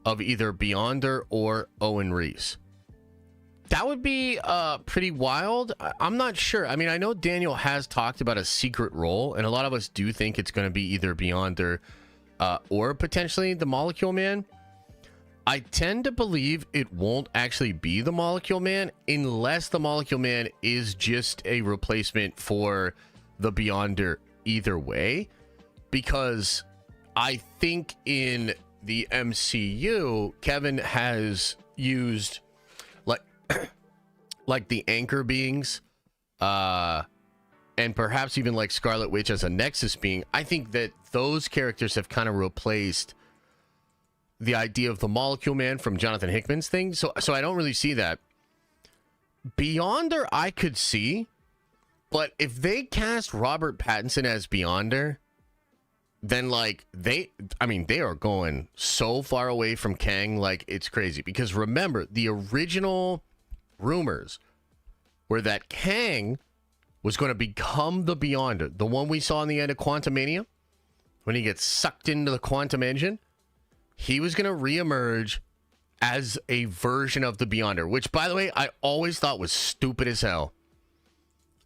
Speaker 1: of either Beyonder or Owen Reese. That would be pretty wild. I'm not sure. I mean, I know Daniel has talked about a secret role, and a lot of us do think it's going to be either Beyonder or potentially the Molecule Man. I tend to believe it won't actually be the Molecule Man unless the Molecule Man is just a replacement for the Beyonder either way, because I think in the MCU, Kevin has used like the anchor beings, and perhaps even like Scarlet Witch as a Nexus being. I think that those characters have kind of replaced the idea of the Molecule Man from Jonathan Hickman's thing. So I don't really see that. Beyonder, I could see, but if they cast Robert Pattinson as Beyonder, then like they are going so far away from Kang, like it's crazy. Because remember, the original rumors were that Kang was going to become the Beyonder, the one we saw in the end of Quantumania, when he gets sucked into the quantum engine. He was going to reemerge as a version of the Beyonder, which, by the way, I always thought was stupid as hell.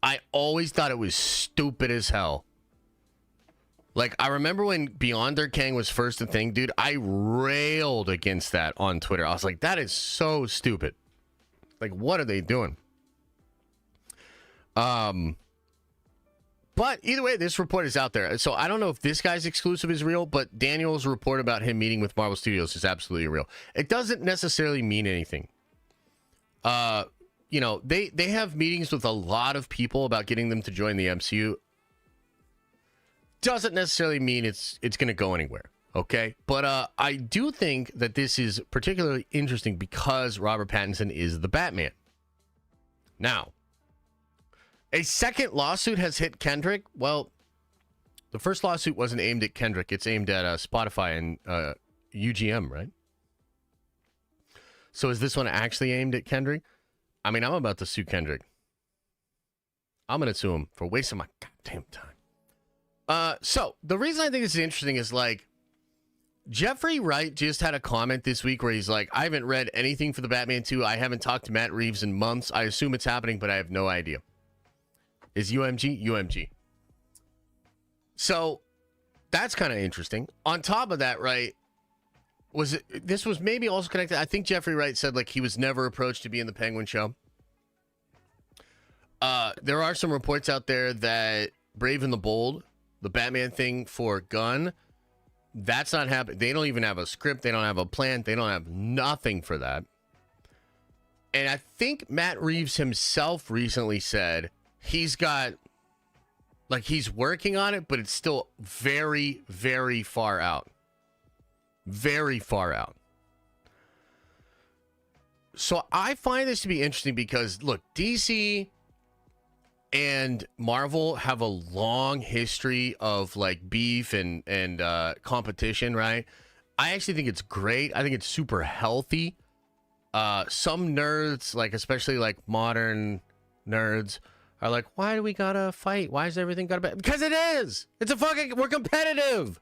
Speaker 1: I always thought it was stupid as hell. Like, I remember when Beyonder Kang was first a thing, dude, I railed against that on Twitter. I was like, that is so stupid. Like, what are they doing? But either way, this report is out there. So I don't know if this guy's exclusive is real, but Daniel's report about him meeting with Marvel Studios is absolutely real. It doesn't necessarily mean anything. You know, they have meetings with a lot of people about getting them to join the MCU. Doesn't necessarily mean it's going to go anywhere. Okay, but I do think that this is particularly interesting because Robert Pattinson is the Batman. Now, a second lawsuit has hit Kendrick. Well, the first lawsuit wasn't aimed at Kendrick. It's aimed at Spotify and UGM, right? So is this one actually aimed at Kendrick? I mean, I'm about to sue Kendrick. I'm going to sue him for wasting my goddamn time. So the reason I think this is interesting is like, Jeffrey Wright just had a comment this week where he's like, I haven't read anything for the Batman 2. I haven't talked to Matt Reeves in months. I assume it's happening, but I have no idea. Is UMG? UMG. So that's kind of interesting. On top of that, right, this was maybe also connected. I think Jeffrey Wright said like he was never approached to be in the Penguin show. there are some reports out there that Brave and the Bold, the Batman thing for Gunn, that's not happening. They don't even have a script. They don't have a plan. They don't have nothing for that. And I think Matt Reeves himself recently said he's got, like, he's working on it, but it's still very, very far out. Very far out. So I find this to be interesting because, look, DC and Marvel have a long history of, like, beef and competition, right? I actually think it's great. I think it's super healthy. Some nerds, like, especially, like, modern nerds, are like, why do we gotta fight? Why is everything gotta be? Because it is. It's a fucking, we're competitive.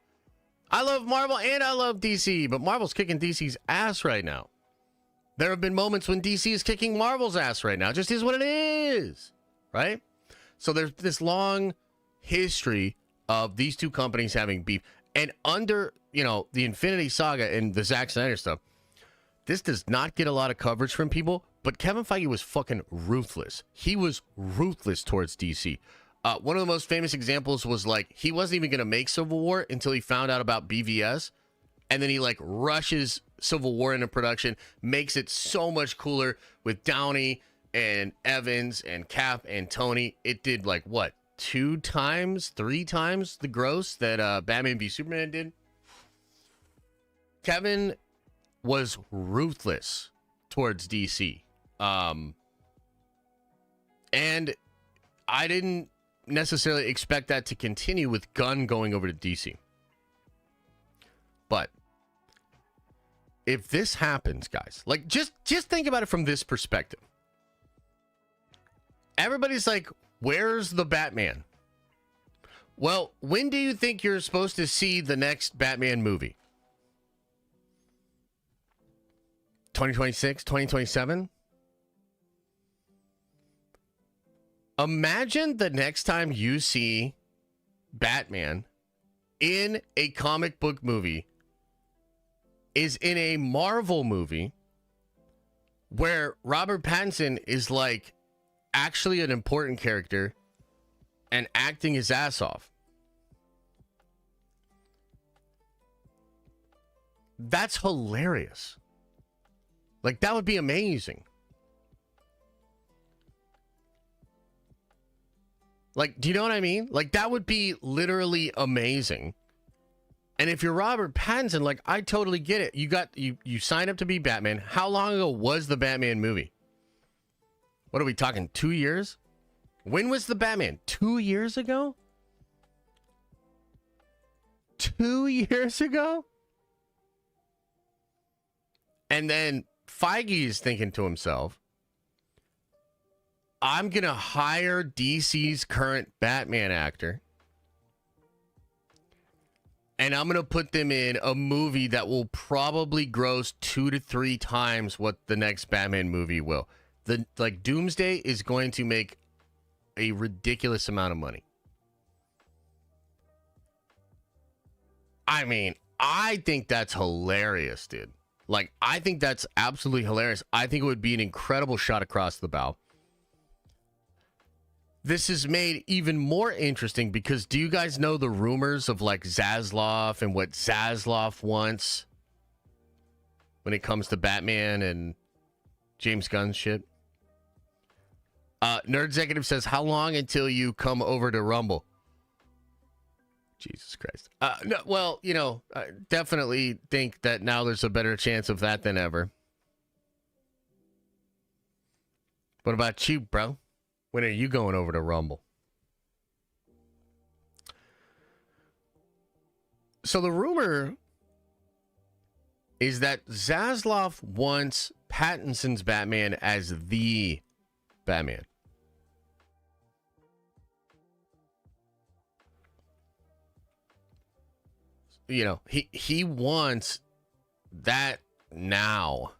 Speaker 1: I love Marvel and I love DC, but Marvel's kicking DC's ass right now. There have been moments when DC is kicking Marvel's ass right now. It just is what it is, right? So there's this long history of these two companies having beef. And under, you know, the Infinity Saga and the Zack Snyder stuff, this does not get a lot of coverage from people, but Kevin Feige was fucking ruthless. He was ruthless towards DC. One of the most famous examples was, like, he wasn't even going to make Civil War until he found out about BVS. And then he, like, rushes Civil War into production, makes it so much cooler with Downey and Evans and Cap and Tony. It did, like, what, 2 times, 3 times the gross that Batman v Superman did? Kevin was ruthless towards DC. And I didn't necessarily expect that to continue with Gunn going over to DC. But if this happens, guys, like, just think about it from this perspective. Everybody's like, where's the Batman? Well, when do you think you're supposed to see the next Batman movie? 2026, 2027? Imagine the next time you see Batman in a comic book movie is in a Marvel movie where Robert Pattinson is, like, actually an important character and acting his ass off. That's hilarious. Like, that would be amazing. Like, do you know what I mean? Like, that would be literally amazing. And if you're Robert Pattinson, like, I totally get it. You signed up to be Batman. How long ago was the Batman movie? What are we talking, 2 years? When was the Batman? 2 years ago? 2 years ago? And then Feige is thinking to himself, I'm going to hire DC's current Batman actor, and I'm going to put them in a movie that will probably gross 2 to 3 times what the next Batman movie will. Like, Doomsday is going to make a ridiculous amount of money. I mean, I think that's hilarious, dude. Like, I think that's absolutely hilarious. I think it would be an incredible shot across the bow. This is made even more interesting because do you guys know the rumors of, like, Zaslav and what Zaslav wants when it comes to Batman and James Gunn's shit? Nerd Executive says, how long until you come over to Rumble? Jesus Christ. No, well, you know, I definitely think that now there's a better chance of that than ever. What about you, bro? When are you going over to Rumble? So the rumor is that Zaslav wants Pattinson's Batman as the Batman. You know, he wants that now.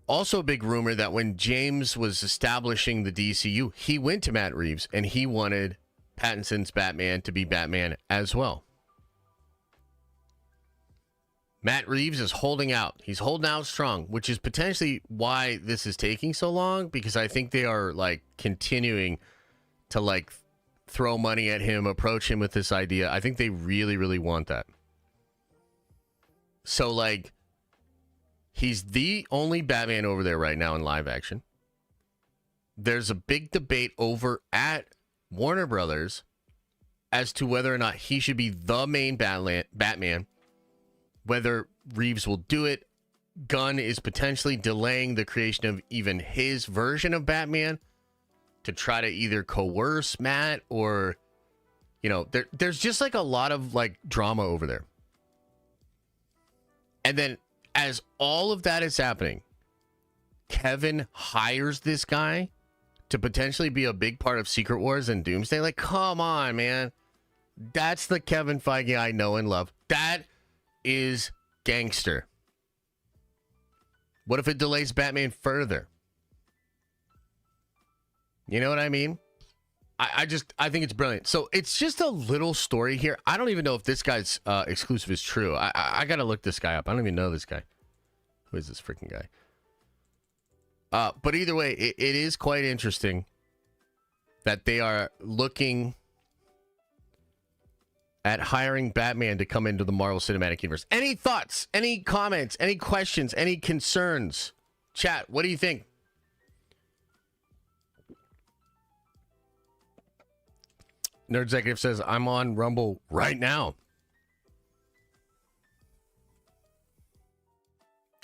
Speaker 1: Also a big rumor that when James was establishing the DCU, he went to Matt Reeves and he wanted Pattinson's Batman to be Batman as well. Matt Reeves is holding out. He's holding out strong, which is potentially why this is taking so long, because I think they are like continuing to like throw money at him, approach him with this idea. I think they really, really want that. So like, he's the only Batman over there right now in live action. There's a big debate over at Warner Brothers as to whether or not he should be the main Batman, whether Reeves will do it. Gunn is potentially delaying the creation of even his version of Batman to try to either coerce Matt or, you know, there's just like a lot of like drama over there. And then as all of that is happening, Kevin hires this guy to potentially be a big part of Secret Wars and Doomsday. Like, come on, man. That's the Kevin Feige I know and love. That is gangster. What if it delays Batman further? You know what I mean? I think it's brilliant. So it's just a little story here. I don't even know if this guy's exclusive is true. I got to look this guy up. I don't even know this guy. Who is this freaking guy? But either way, it is quite interesting that they are looking at hiring Batman to come into the Marvel Cinematic Universe. Any thoughts? Any comments? Any questions? Any concerns? Chat, what do you think? Nerd Executive says, I'm on Rumble right now.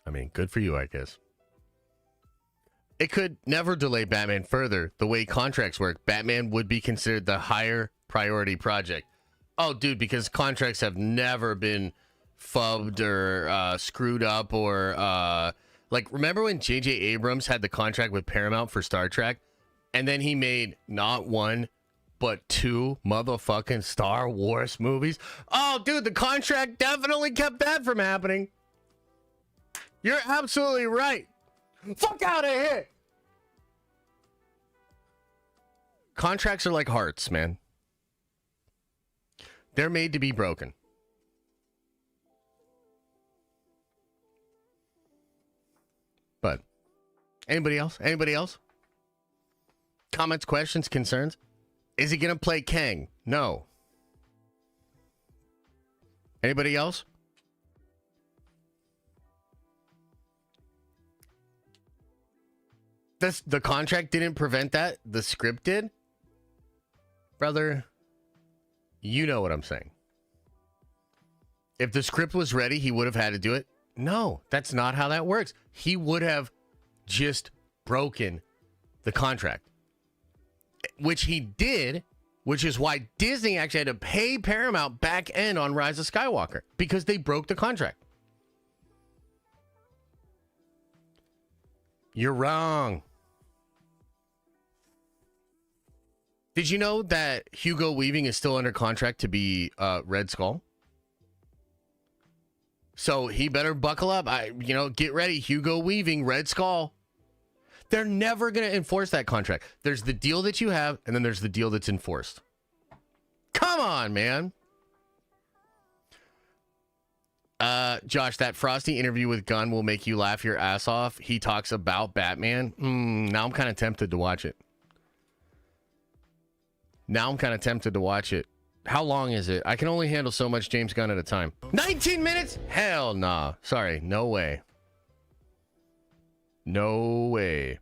Speaker 1: I mean, good for you, I guess. It could never delay Batman further. The way contracts work, Batman would be considered the higher priority project. Oh, dude, because contracts have never been fubbed or screwed up or like, remember when J.J. Abrams had the contract with Paramount for Star Trek, and then he made not one but two motherfucking Star Wars movies? Oh, dude, the contract definitely kept that from happening. You're absolutely right. Fuck out of here. Contracts are like hearts, man. They're made to be broken. But anybody else? Anybody else? Comments, questions, concerns? Is he going to play Kang? No. Anybody else? The contract didn't prevent that. The script did. Brother, you know what I'm saying. If the script was ready, he would have had to do it. No, that's not how that works. He would have just broken the contract, which he did, which is why Disney actually had to pay Paramount back end on Rise of Skywalker, because they broke the contract. You're wrong. Did you know that Hugo Weaving is still under contract to be Red Skull? So he better buckle up. Get ready. Hugo Weaving, Red Skull. They're never going to enforce that contract. There's the deal that you have, and then there's the deal that's enforced. Come on, man. Josh, that Frosty interview with Gunn will make you laugh your ass off. He talks about Batman. Now I'm kind of tempted to watch it. How long is it? I can only handle so much James Gunn at a time. 19 minutes? Hell nah. Sorry. No way. No way.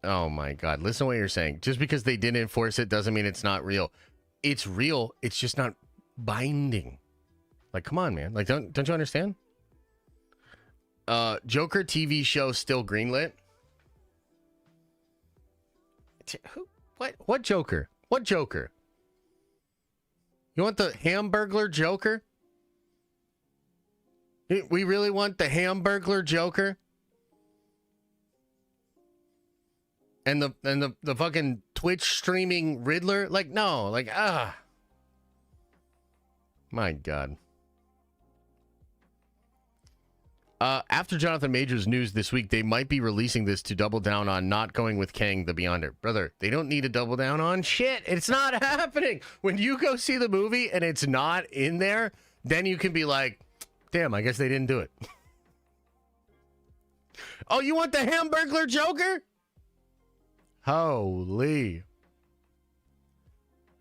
Speaker 1: Oh my God. Listen to what you're saying. Just because they didn't enforce it doesn't mean it's not real. It's real. It's just not binding. Like, come on, man. Like, don't you understand? Joker TV show still greenlit. Who? What Joker? What Joker? You want the Hamburglar Joker? We really want the Hamburglar Joker? And the fucking Twitch streaming Riddler? Like, no. Like, My God. After Jonathan Majors news this week, they might be releasing this to double down on not going with Kang the Beyonder. Brother, they don't need to double down on shit. It's not happening. When you go see the movie and it's not in there, then you can be like, damn, I guess they didn't do it. Oh, you want the Hamburglar Joker? Holy.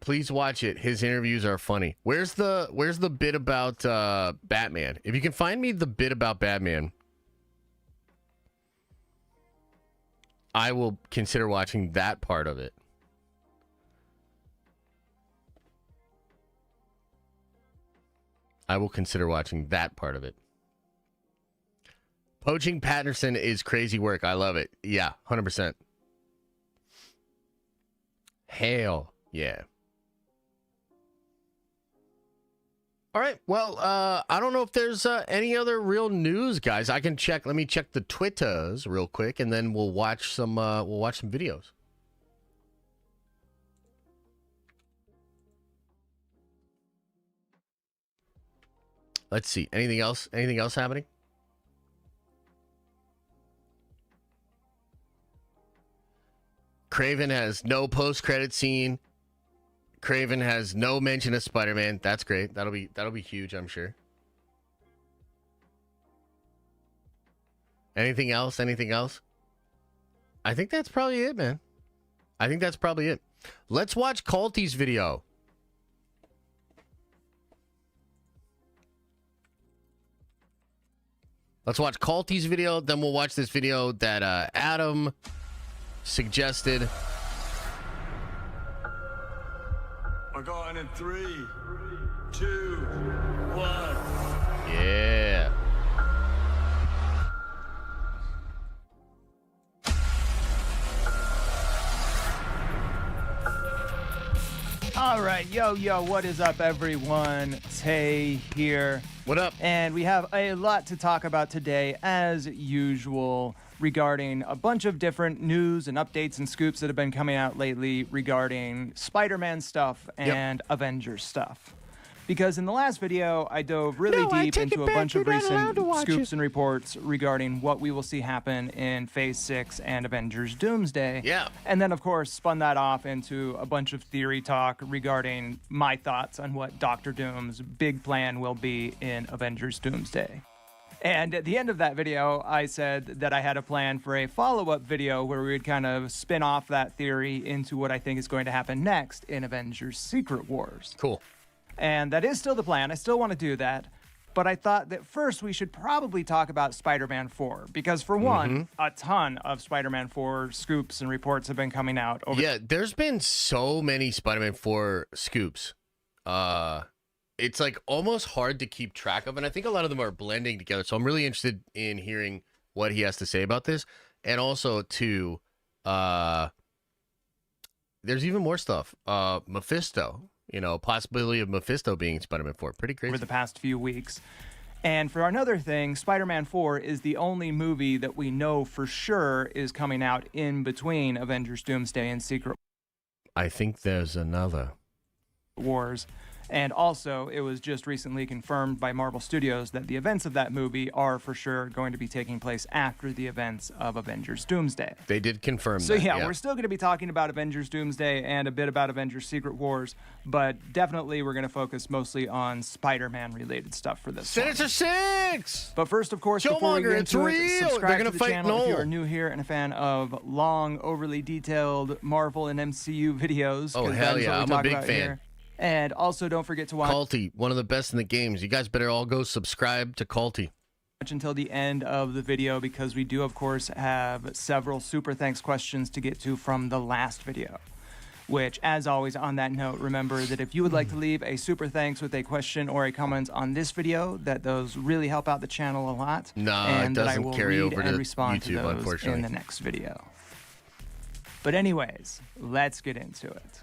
Speaker 1: Please watch it. His interviews are funny. Where's the bit about Batman? If you can find me the bit about Batman, I will consider watching that part of it. I will consider watching that part of it. Poaching Pattinson is crazy work. I love it. Yeah, 100%. Hell yeah. All right. Well, I don't know if there's any other real news, guys. I can check. Let me check the Twitters real quick, and then we'll watch some videos. Let's see. Anything else? Anything else happening? Craven has no post-credit scene. Craven has no mention of Spider-Man. That's great. That'll be huge, I'm sure. Anything else? Anything else? I think that's probably it, man. I think that's probably it. Let's watch Culty's video. Let's watch Culty's video, then we'll watch this video that Adam suggested.
Speaker 5: We're going in 3, 2, 1.
Speaker 1: Yeah.
Speaker 6: All right, yo, what is up, everyone? Tay here.
Speaker 1: What up?
Speaker 6: And we have a lot to talk about today, as usual, regarding a bunch of different news and updates and scoops that have been coming out lately regarding Spider-Man stuff and Avengers stuff. Because in the last video, I dove really deep into a bunch of recent scoops and reports regarding what we will see happen in Phase 6 and Avengers Doomsday.
Speaker 1: Yeah.
Speaker 6: And then, of course, spun that off into a bunch of theory talk regarding my thoughts on what Doctor Doom's big plan will be in Avengers Doomsday. And at the end of that video, I said that I had a plan for a follow-up video where we would kind of spin off that theory into what I think is going to happen next in Avengers Secret Wars.
Speaker 1: Cool.
Speaker 6: And that is still the plan. I still want to do that. But I thought that first we should probably talk about Spider-Man 4. Because for one, a ton of Spider-Man 4 scoops and reports have been coming out.
Speaker 1: Yeah, there's been so many Spider-Man 4 scoops. It's like almost hard to keep track of. And I think a lot of them are blending together. So I'm really interested in hearing what he has to say about this. And also, too, there's even more stuff. Mephisto. You know, possibility of Mephisto being Spider-Man 4. Pretty crazy.
Speaker 6: Over the past few weeks. And for another thing, Spider-Man 4 is the only movie that we know for sure is coming out in between Avengers Doomsday and Secret
Speaker 1: I think there's another.
Speaker 6: Wars. And also, it was just recently confirmed by Marvel Studios that the events of that movie are for sure going to be taking place after the events of Avengers Doomsday.
Speaker 1: They did confirm
Speaker 6: so
Speaker 1: that.
Speaker 6: So yeah, we're still going to be talking about Avengers Doomsday and a bit about Avengers Secret Wars, but definitely we're going to focus mostly on Spider-Man related stuff for this
Speaker 1: Sinister
Speaker 6: one.
Speaker 1: 6!
Speaker 6: But first, of course, before we get into it, subscribe to the channel
Speaker 1: Noel.
Speaker 6: if you are new here and a fan of long, overly detailed Marvel and MCU videos.
Speaker 1: Oh, hell yeah, I'm a big fan.
Speaker 6: Here. And also, don't forget to watch
Speaker 1: Culty, one of the best in the games. You guys better all go subscribe to Culty.
Speaker 6: Until the end of the video, because we do, of course, have several super thanks questions to get to from the last video. Which, as always, on that note, remember that if you would like to leave a super thanks with a question or a comment on this video, that those really help out the channel a lot.
Speaker 1: No,
Speaker 6: and
Speaker 1: it
Speaker 6: that I
Speaker 1: doesn't
Speaker 6: will
Speaker 1: carry
Speaker 6: read
Speaker 1: over
Speaker 6: and
Speaker 1: to
Speaker 6: respond
Speaker 1: YouTube,
Speaker 6: to those
Speaker 1: unfortunately.
Speaker 6: in the next video. But anyways, let's get into it.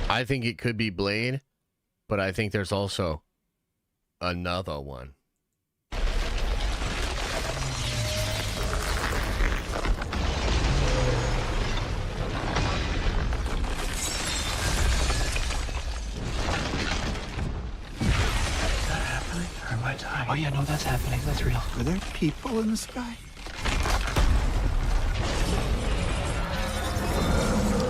Speaker 1: I think it could be Blade, but I think there's also another one.
Speaker 7: Oh yeah, no, that's happening. That's real.
Speaker 4: Are there people in the sky?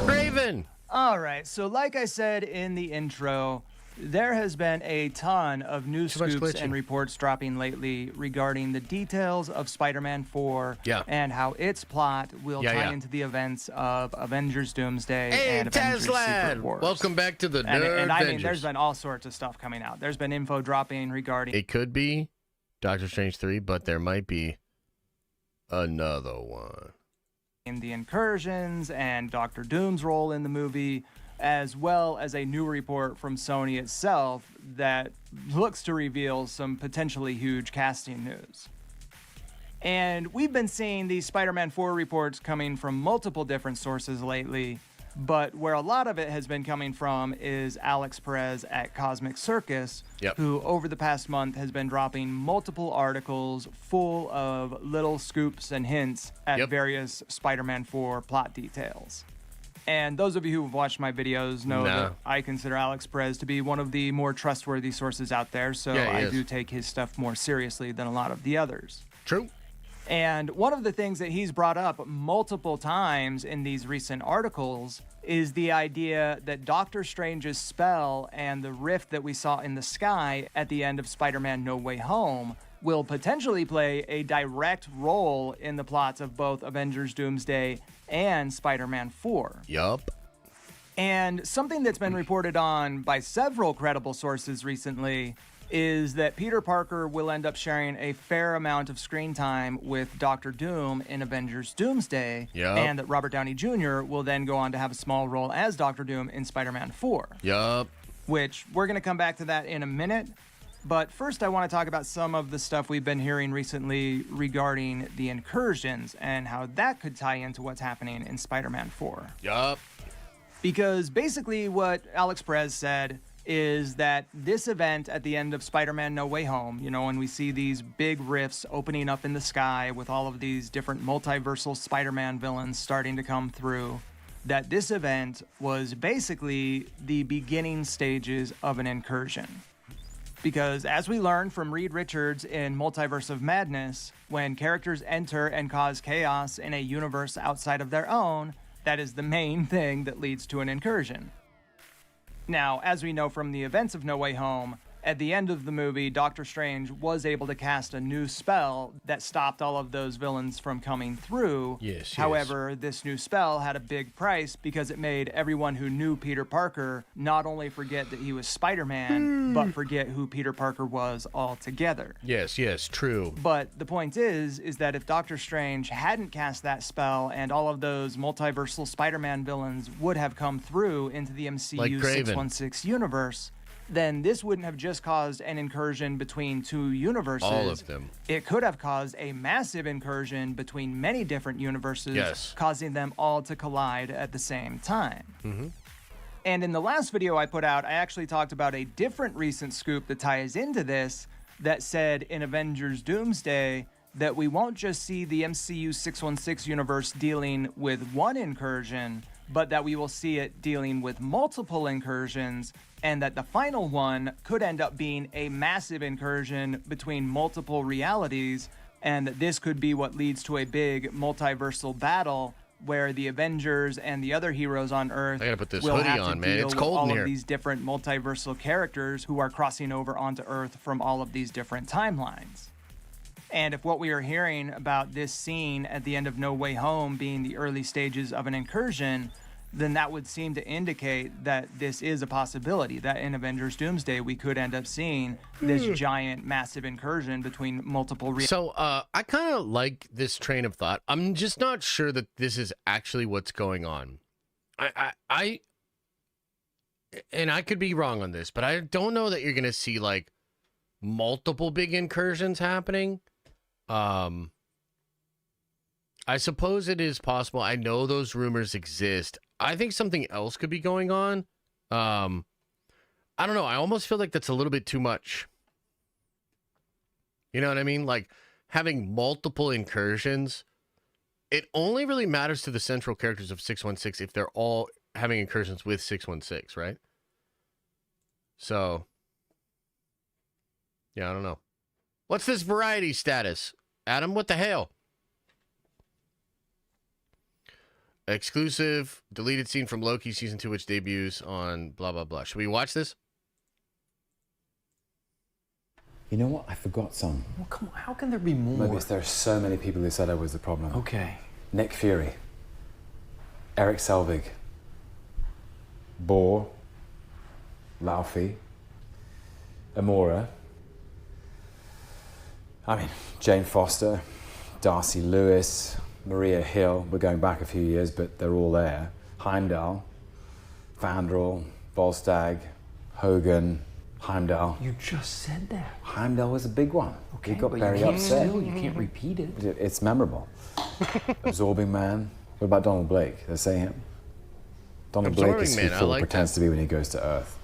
Speaker 1: Raven.
Speaker 6: All right, so like I said in the intro, there has been a ton of news
Speaker 1: Too much
Speaker 6: scoops
Speaker 1: glitching.
Speaker 6: and reports dropping lately regarding the details of Spider-Man 4
Speaker 1: Yeah.
Speaker 6: and how its plot will tie
Speaker 1: Yeah.
Speaker 6: into the events of Avengers Doomsday
Speaker 1: Hey,
Speaker 6: and Avengers Secret
Speaker 1: Tesla!
Speaker 6: Wars.
Speaker 1: Welcome back to the
Speaker 6: And
Speaker 1: Nerd
Speaker 6: I mean,
Speaker 1: Avengers.
Speaker 6: there's been all sorts of stuff coming out. There's been info dropping regarding
Speaker 1: It could be Doctor Strange 3, but there might be another one.
Speaker 6: the incursions and Doctor Doom's role in the movie, as well as a new report from Sony itself that looks to reveal some potentially huge casting news. And we've been seeing these Spider-Man 4 reports coming from multiple different sources lately, but where a lot of it has been coming from is Alex Perez at Cosmic Circus,
Speaker 1: Yep.
Speaker 6: who over the past month has been dropping multiple articles full of little scoops and hints at
Speaker 1: Yep.
Speaker 6: various Spider-Man 4 plot details. And those of you who have watched my videos know
Speaker 1: No.
Speaker 6: that I consider Alex Perez to be one of the more trustworthy sources out there, so
Speaker 1: Yeah, he
Speaker 6: I
Speaker 1: is.
Speaker 6: do take his stuff more seriously than a lot of the others.
Speaker 1: True.
Speaker 6: And one of the things that he's brought up multiple times in these recent articles is the idea that Doctor Strange's spell and the rift that we saw in the sky at the end of Spider-Man No Way Home will potentially play a direct role in the plots of both Avengers Doomsday and Spider-Man 4.
Speaker 1: Yup.
Speaker 6: And something that's been reported on by several credible sources recently is that Peter Parker will end up sharing a fair amount of screen time with Doctor Doom in Avengers Doomsday,
Speaker 1: Yup.
Speaker 6: and that Robert Downey Jr. will then go on to have a small role as Doctor Doom in Spider-Man 4,
Speaker 1: Yup.
Speaker 6: which we're going to come back to that in a minute. But first, I want to talk about some of the stuff we've been hearing recently regarding the incursions and how that could tie into what's happening in Spider-Man 4.
Speaker 1: Yup.
Speaker 6: Because basically what Alex Perez said is that this event at the end of Spider-Man No Way Home, you know, when we see these big rifts opening up in the sky with all of these different multiversal Spider-Man villains starting to come through, that this event was basically the beginning stages of an incursion. Because as we learned from Reed Richards in Multiverse of Madness, when characters enter and cause chaos in a universe outside of their own, that is the main thing that leads to an incursion. Now, as we know from the events of No Way Home, at the end of the movie, Doctor Strange was able to cast a new spell that stopped all of those villains from coming through.
Speaker 1: Yes.
Speaker 6: However, this new spell had a big price because it made everyone who knew Peter Parker not only forget that he was Spider-Man, but forget who Peter Parker was altogether.
Speaker 1: Yes, true.
Speaker 6: But the point is that if Doctor Strange hadn't cast that spell and all of those multiversal Spider-Man villains would have come through into the MCU
Speaker 1: Like Kraven.
Speaker 6: 616 universe, then this wouldn't have just caused an incursion between two universes.
Speaker 1: All of them.
Speaker 6: It could have caused a massive incursion between many different universes,
Speaker 1: Yes.
Speaker 6: causing them all to collide at the same time.
Speaker 1: Mm-hmm.
Speaker 6: And in the last video I put out, I actually talked about a different recent scoop that ties into this that said in Avengers Doomsday that we won't just see the MCU 616 universe dealing with one incursion, but that we will see it dealing with multiple incursions, and that the final one could end up being a massive incursion between multiple realities, and that this could be what leads to a big multiversal battle where the Avengers and the other heroes on Earth
Speaker 1: I gotta put this
Speaker 6: will
Speaker 1: hoodie
Speaker 6: have to
Speaker 1: on, man.
Speaker 6: deal
Speaker 1: It's
Speaker 6: with
Speaker 1: cold in
Speaker 6: all
Speaker 1: here.
Speaker 6: of these different multiversal characters who are crossing over onto Earth from all of these different timelines. And if what we are hearing about this scene at the end of No Way Home being the early stages of an incursion, then that would seem to indicate that this is a possibility, that in Avengers Doomsday we could end up seeing this giant, massive incursion between multiple realities.
Speaker 1: So I kind of like this train of thought. I'm just not sure that this is actually what's going on. I and I could be wrong on this, but I don't know that you're gonna see like multiple big incursions happening. I suppose it is possible. I know those rumors exist. I think something else could be going on. I don't know. I almost feel like that's a little bit too much. You know what I mean? Like having multiple incursions. It only really matters to the central characters of 616 if they're all having incursions with 616, right? So, yeah, I don't know. What's this variety status? Adam, what the hell? Exclusive deleted scene from Loki season 2, which debuts on blah, blah, blah. Should we watch this?
Speaker 7: You know what? I forgot some.
Speaker 8: Well, come on. How can there be more?
Speaker 7: Mobius, there are so many people who said I was the problem.
Speaker 8: Okay.
Speaker 7: Nick Fury. Eric Selvig. Boar. Laufey. Amora. I mean, Jane Foster. Darcy Lewis. Maria Hill. We're going back a few years, but they're all there. Heimdall. Vandal. Volstagg. Hogan. Heimdall.
Speaker 8: You just said that.
Speaker 7: Heimdall was a big one.
Speaker 8: Okay,
Speaker 7: He got
Speaker 8: but
Speaker 7: very
Speaker 8: you can't
Speaker 7: upset.
Speaker 8: you can't repeat it.
Speaker 7: It's memorable. Absorbing Man. What about Donald Blake? Did I say him? Donald Blake is who Thor pretends to be when he goes to Earth.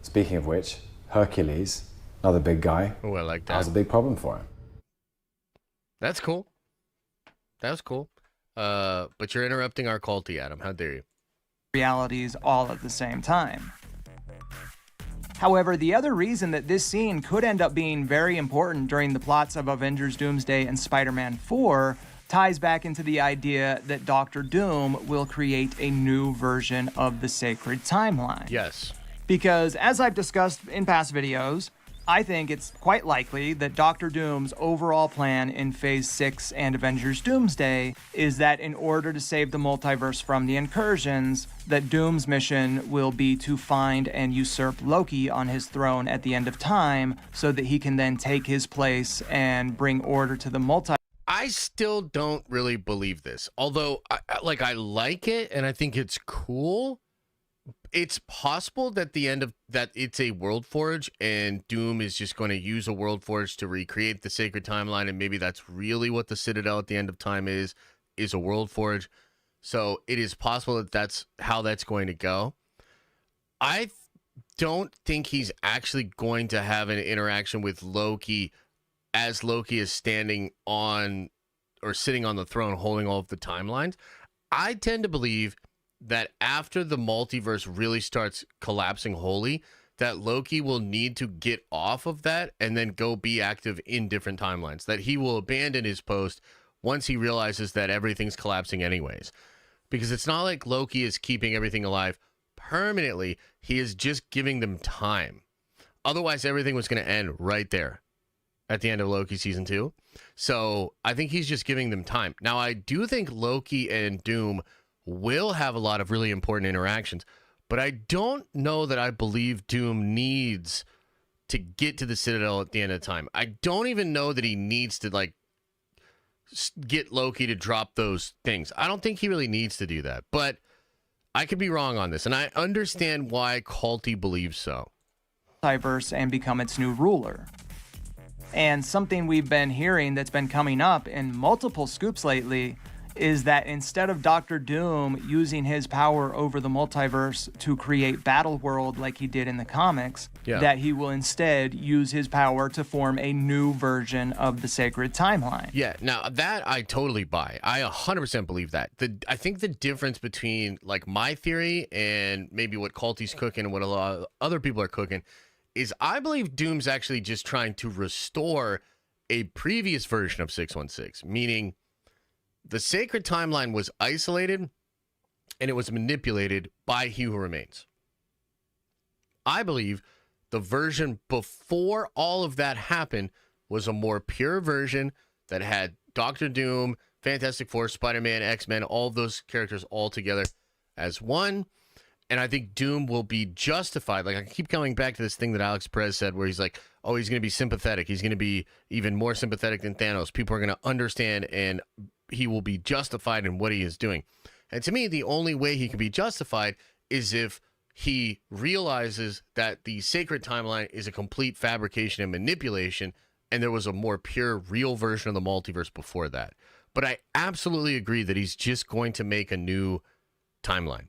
Speaker 7: Speaking of which, Hercules, another big guy.
Speaker 1: Oh, I like that.
Speaker 7: That was a big problem for him.
Speaker 1: That's cool. That was cool. But you're interrupting our culty, Adam. How dare you?
Speaker 6: Realities all at the same time. However, the other reason that this scene could end up being very important during the plots of Avengers Doomsday and Spider-Man 4 ties back into the idea that Doctor Doom will create a new version of the sacred timeline.
Speaker 1: Yes.
Speaker 6: Because, as I've discussed in past videos, I think it's quite likely that Doctor Doom's overall plan in Phase 6 and Avengers Doomsday is that in order to save the multiverse from the incursions, that Doom's mission will be to find and usurp Loki on his throne at the end of time so that he can then take his place and bring order to the multiverse.
Speaker 1: I still don't really believe this. Although, I like it and I think it's cool. It's possible that the end of that it's a World Forge and Doom is just going to use a World Forge to recreate the sacred timeline, and maybe that's really what the Citadel at the end of time is a World Forge. So it is possible that that's how that's going to go. I don't think he's actually going to have an interaction with Loki as Loki is standing on or sitting on the throne holding all of the timelines. I tend to believe that after the multiverse really starts collapsing wholly, that Loki will need to get off of that and then go be active in different timelines, that he will abandon his post once he realizes that everything's collapsing anyways. Because it's not like Loki is keeping everything alive permanently. He is just giving them time. Otherwise, everything was going to end right there at the end of Loki season 2. So I think he's just giving them time. Now, I do think Loki and Doom will have a lot of really important interactions, but I don't know that I believe Doom needs to get to the Citadel at the end of time. I don't even know that he needs to get Loki to drop those things. I don't think he really needs to do that, but I could be wrong on this, and I understand why Culty believes so.
Speaker 6: Multiverse and become its new ruler. And something we've been hearing that's been coming up in multiple scoops lately is that instead of Doctor Doom using his power over the multiverse to create Battle World like he did in the comics, that he will instead use his power to form a new version of the sacred timeline.
Speaker 1: Yeah, now that I totally buy. I 100% believe that. I think the difference between my theory and maybe what Culty's cooking and what a lot of other people are cooking is I believe Doom's actually just trying to restore a previous version of 616, meaning the sacred timeline was isolated and it was manipulated by He Who Remains. I believe the version before all of that happened was a more pure version that had Doctor Doom, Fantastic Four, Spider-Man, X-Men, all of those characters all together as one. And I think Doom will be justified. I keep coming back to this thing that Alex Perez said where he's like, oh, he's going to be sympathetic. He's going to be even more sympathetic than Thanos. People are going to understand and he will be justified in what he is doing. And to me, the only way he can be justified is if he realizes that the sacred timeline is a complete fabrication and manipulation, and there was a more pure, real version of the multiverse before that. But I absolutely agree that he's just going to make a new timeline.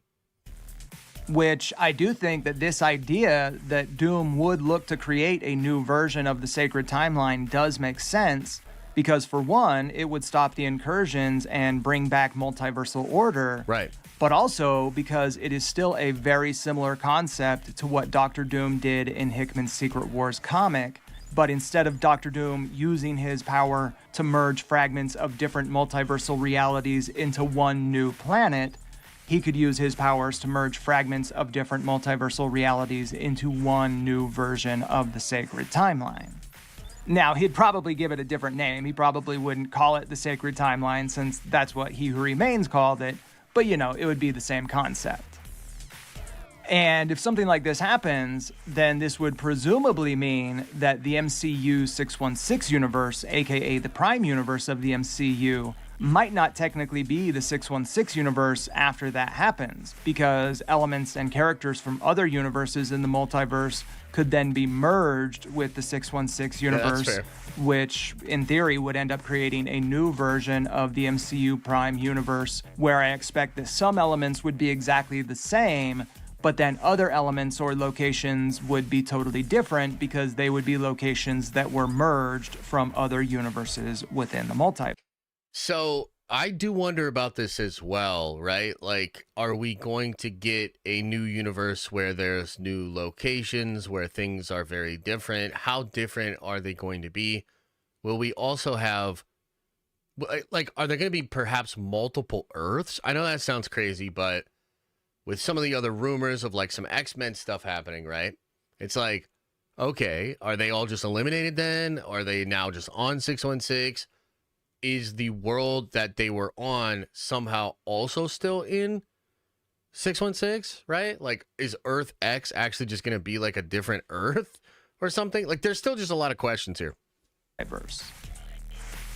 Speaker 6: Which I do think that this idea that Doom would look to create a new version of the sacred timeline does make sense. Because for one, it would stop the incursions and bring back multiversal order.
Speaker 1: Right.
Speaker 6: But also because it is still a very similar concept to what Doctor Doom did in Hickman's Secret Wars comic, But instead of Doctor Doom using his power to merge fragments of different multiversal realities into one new planet, he could use his powers to merge fragments of different multiversal realities into one new version of the sacred timeline. Now, he'd probably give it a different name. He probably wouldn't call it the sacred timeline, since that's what He Who Remains called it, but it would be the same concept. And if something like this happens, then this would presumably mean that the MCU 616 universe, aka the Prime universe of the MCU, might not technically be the 616 universe after that happens, because elements and characters from other universes in the multiverse could then be merged with the 616 universe, which in theory would end up creating a new version of the MCU Prime universe, where I expect that some elements would be exactly the same, but then other elements or locations would be totally different because they would be locations that were merged from other universes within the multiverse.
Speaker 1: So I do wonder about this as well, right? Like, are we going to get a new universe where there's new locations, where things are very different? How different are they going to be? Will we also have, like, are there going to be perhaps multiple Earths? I know that sounds crazy, but with some of the other rumors of like some X-Men stuff happening, right? It's like, okay, are they all just eliminated then? Are they now just on 616? Is the world that they were on somehow also still in 616, right? Like, is Earth X actually just going to be like a different Earth or something? Like, there's still just a lot of questions here.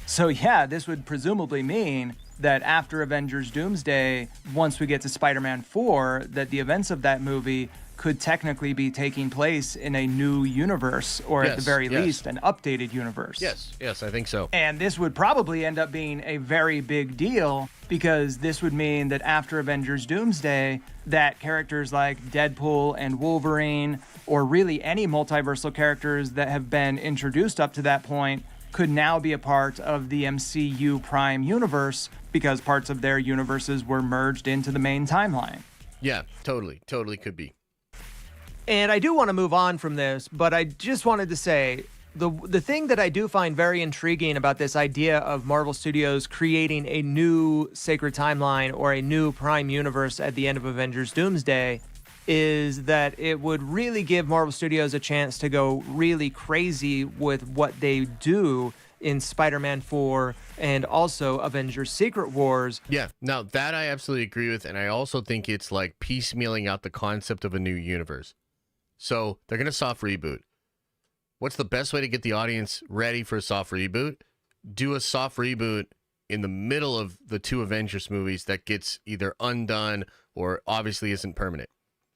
Speaker 6: So yeah, this would presumably mean that after Avengers Doomsday, once we get to Spider-Man 4, that the events of that movie could technically be taking place in a new universe, or at the very least, an updated universe.
Speaker 1: Yes, I think so.
Speaker 6: And this would probably end up being a very big deal, because this would mean that after Avengers Doomsday, that characters like Deadpool and Wolverine, or really any multiversal characters that have been introduced up to that point, could now be a part of the MCU Prime universe, because parts of their universes were merged into the main timeline.
Speaker 1: Yeah, totally could be.
Speaker 9: And I do want to move on from this, but I just wanted to say the thing that I do find very intriguing about this idea of Marvel Studios creating a new sacred timeline or a new Prime universe at the end of Avengers Doomsday is that it would really give Marvel Studios a chance to go really crazy with what they do in Spider-Man 4 and also Avengers Secret Wars.
Speaker 1: Yeah, now that I absolutely agree with, and I also think it's like piecemealing out the concept of a new universe. So they're going to soft reboot. What's the best way to get the audience ready for a soft reboot? Do a soft reboot in the middle of the two Avengers movies that gets either undone or obviously isn't permanent.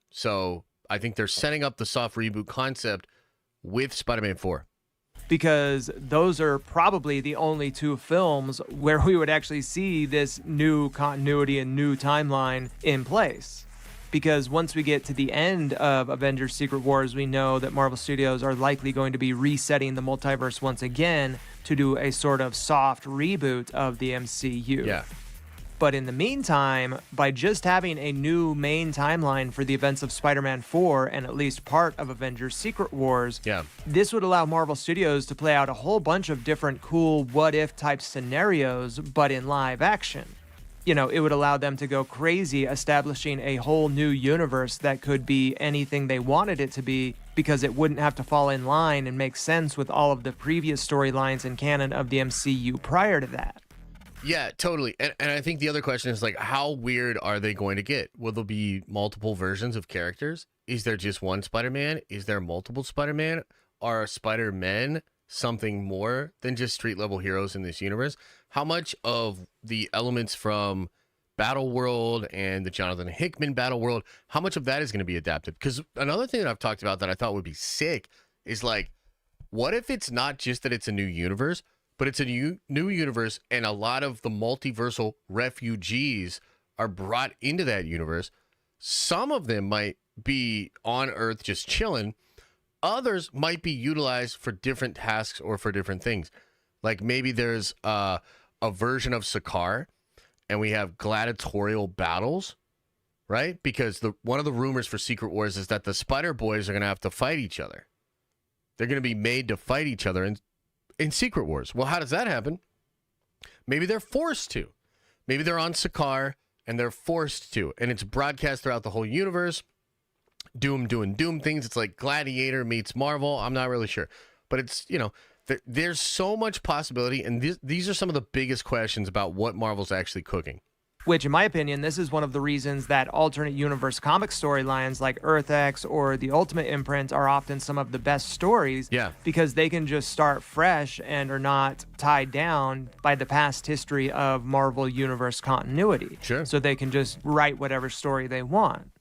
Speaker 1: So I think they're setting up the soft reboot concept with Spider-Man 4.
Speaker 9: Because those are probably the only two films where we would actually see this new continuity and new timeline in place. Because once we get to the end of Avengers Secret Wars, we know that Marvel Studios are likely going to be resetting the multiverse once again to do a sort of soft reboot of the MCU.
Speaker 1: Yeah.
Speaker 9: But in the meantime, by just having a new main timeline for the events of Spider-Man 4 and at least part of Avengers Secret Wars, this would allow Marvel Studios to play out a whole bunch of different cool what-if type scenarios, but in live action. You know, it would allow them to go crazy establishing a whole new universe that could be anything they wanted it to be, because it wouldn't have to fall in line and make sense with all of the previous storylines and canon of the MCU prior to that.
Speaker 1: Yeah, totally. And I think the other question is, like, how weird are they going to get? Will there be multiple versions of characters? Is there just one Spider-Man? Is there multiple Spider-Man? Are Spider-Men something more than just street-level heroes in this universe? How much of the elements from Battle World and the Jonathan Hickman Battle World, how much of that is going to be adapted? Because another thing that I've talked about that I thought would be sick is, like, what if it's not just that it's a new universe, but it's a new universe and a lot of the multiversal refugees are brought into that universe? Some of them might be on Earth just chilling. Others might be utilized for different tasks or for different things. Like maybe there's a version of Sakaar and we have gladiatorial battles, right? Because one of the rumors for Secret Wars is that the Spider Boys are going to have to fight each other. They're going to be made to fight each other in Secret Wars. Well, how does that happen? Maybe they're forced to. Maybe they're on Sakaar and they're forced to. And it's broadcast throughout the whole universe. Doom doing Doom things. It's like Gladiator meets Marvel. I'm not really sure. But it's, you know, there's so much possibility. And these are some of the biggest questions about what Marvel's actually cooking.
Speaker 9: Which, in my opinion, this is one of the reasons that alternate universe comic storylines like Earth X or the Ultimate Imprint are often some of the best stories.
Speaker 1: Yeah.
Speaker 9: Because they can just start fresh and are not tied down by the past history of Marvel Universe continuity.
Speaker 1: Sure.
Speaker 9: So they can just write whatever story they want.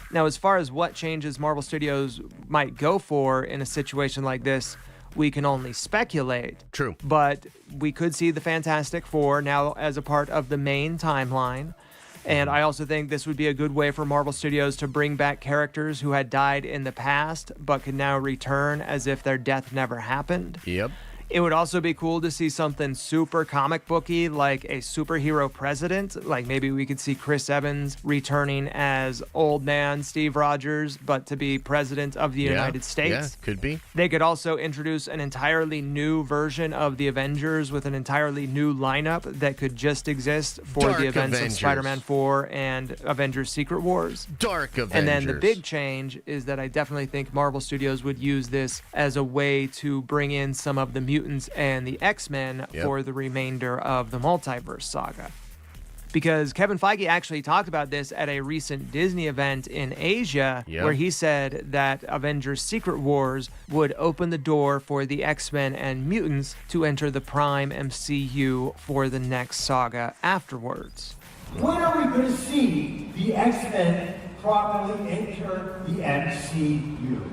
Speaker 9: Now, as far as what changes Marvel Studios might go for in a situation like this, we can only speculate.
Speaker 1: True.
Speaker 9: But we could see the Fantastic Four now as a part of the main timeline. And I also think this would be a good way for Marvel Studios to bring back characters who had died in the past but could now return as if their death never happened.
Speaker 1: Yep.
Speaker 9: It would also be cool to see something super comic booky, like a superhero president. Like maybe we could see Chris Evans returning as old man Steve Rogers, but to be president of the United States.
Speaker 1: Yeah, could be.
Speaker 9: They could also introduce an entirely new version of the Avengers with an entirely new lineup that could just exist for
Speaker 1: Dark
Speaker 9: the events
Speaker 1: Avengers.
Speaker 9: of Spider-Man 4 and Avengers Secret Wars.
Speaker 1: Dark Avengers.
Speaker 9: And then the big change is that I definitely think Marvel Studios would use this as a way to bring in some of the mutants and the X-Men for the remainder of the Multiverse Saga. Because Kevin Feige actually talked about this at a recent Disney event in Asia, where he said that Avengers Secret Wars would open the door for the X-Men and mutants to enter the Prime MCU for the next saga afterwards.
Speaker 10: When are we going to see the X-Men properly enter the MCU?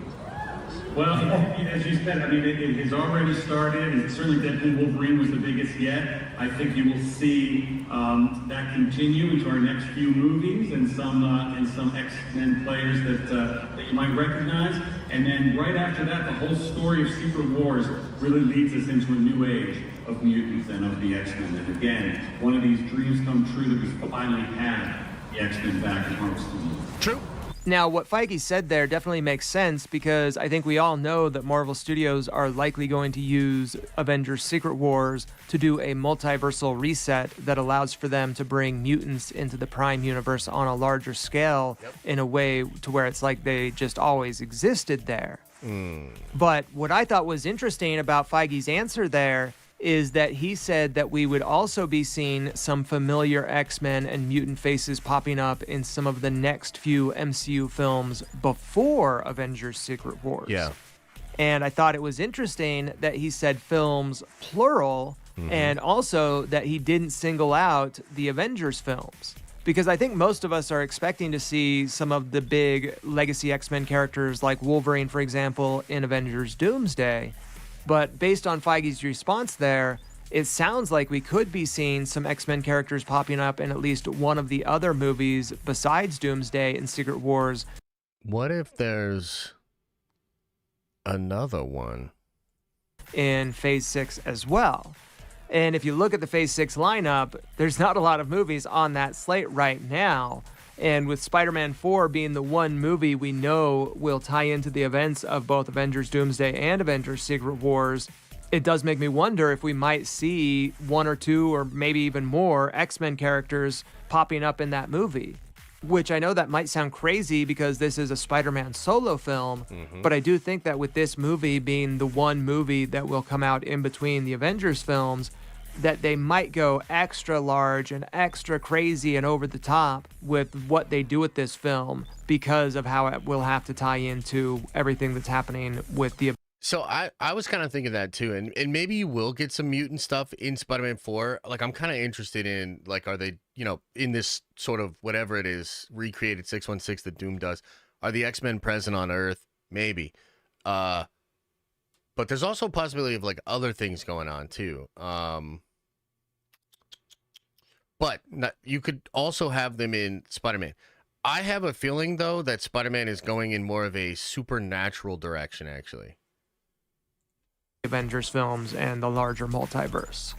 Speaker 11: Well, as you said, I mean, it has already started, and certainly Deadpool Wolverine was the biggest yet. I think you will see that continue into our next few movies and some X-Men players that you might recognize. And then right after that, the whole story of Secret Wars really leads us into a new age of mutants and of the X-Men. And again, one of these dreams come true that we finally have the X-Men back in Marvel Studios.
Speaker 1: True.
Speaker 9: Now, what Feige said there definitely makes sense because I think we all know that Marvel Studios are likely going to use Avengers Secret Wars to do a multiversal reset that allows for them to bring mutants into the Prime universe on a larger scale in a way to where it's like they just always existed there. But what I thought was interesting about Feige's answer there is that he said that we would also be seeing some familiar X-Men and mutant faces popping up in some of the next few MCU films before Avengers Secret Wars.
Speaker 1: Yeah.
Speaker 9: And I thought it was interesting that he said films plural and also that he didn't single out the Avengers films. Because I think most of us are expecting to see some of the big legacy X-Men characters like Wolverine, for example, in Avengers Doomsday. But based on Feige's response there, it sounds like we could be seeing some X-Men characters popping up in at least one of the other movies besides Doomsday and Secret Wars.
Speaker 1: What if there's another one?
Speaker 9: In Phase 6 as well. And if you look at the Phase 6 lineup, there's not a lot of movies on that slate right now. And with Spider-Man 4 being the one movie we know will tie into the events of both Avengers Doomsday and Avengers Secret Wars, it does make me wonder if we might see one or two or maybe even more X-Men characters popping up in that movie. Which I know that might sound crazy because this is a Spider-Man solo film, but I do think that with this movie being the one movie that will come out in between the Avengers films, that they might go extra large and extra crazy and over the top with what they do with this film because of how it will have to tie into everything that's happening with the...
Speaker 1: So I was kind of thinking that too, and maybe you will get some mutant stuff in Spider-Man 4. Like, I'm kind of interested in, like, are they, you know, in this sort of whatever it is, recreated 616 that Doom does, are the X-Men present on Earth? Maybe. But there's also a possibility of, like, other things going on too. But you could also have them in Spider-Man. I have a feeling, though, that Spider-Man is going in more of a supernatural direction, actually.
Speaker 9: Avengers films and the larger multiverse.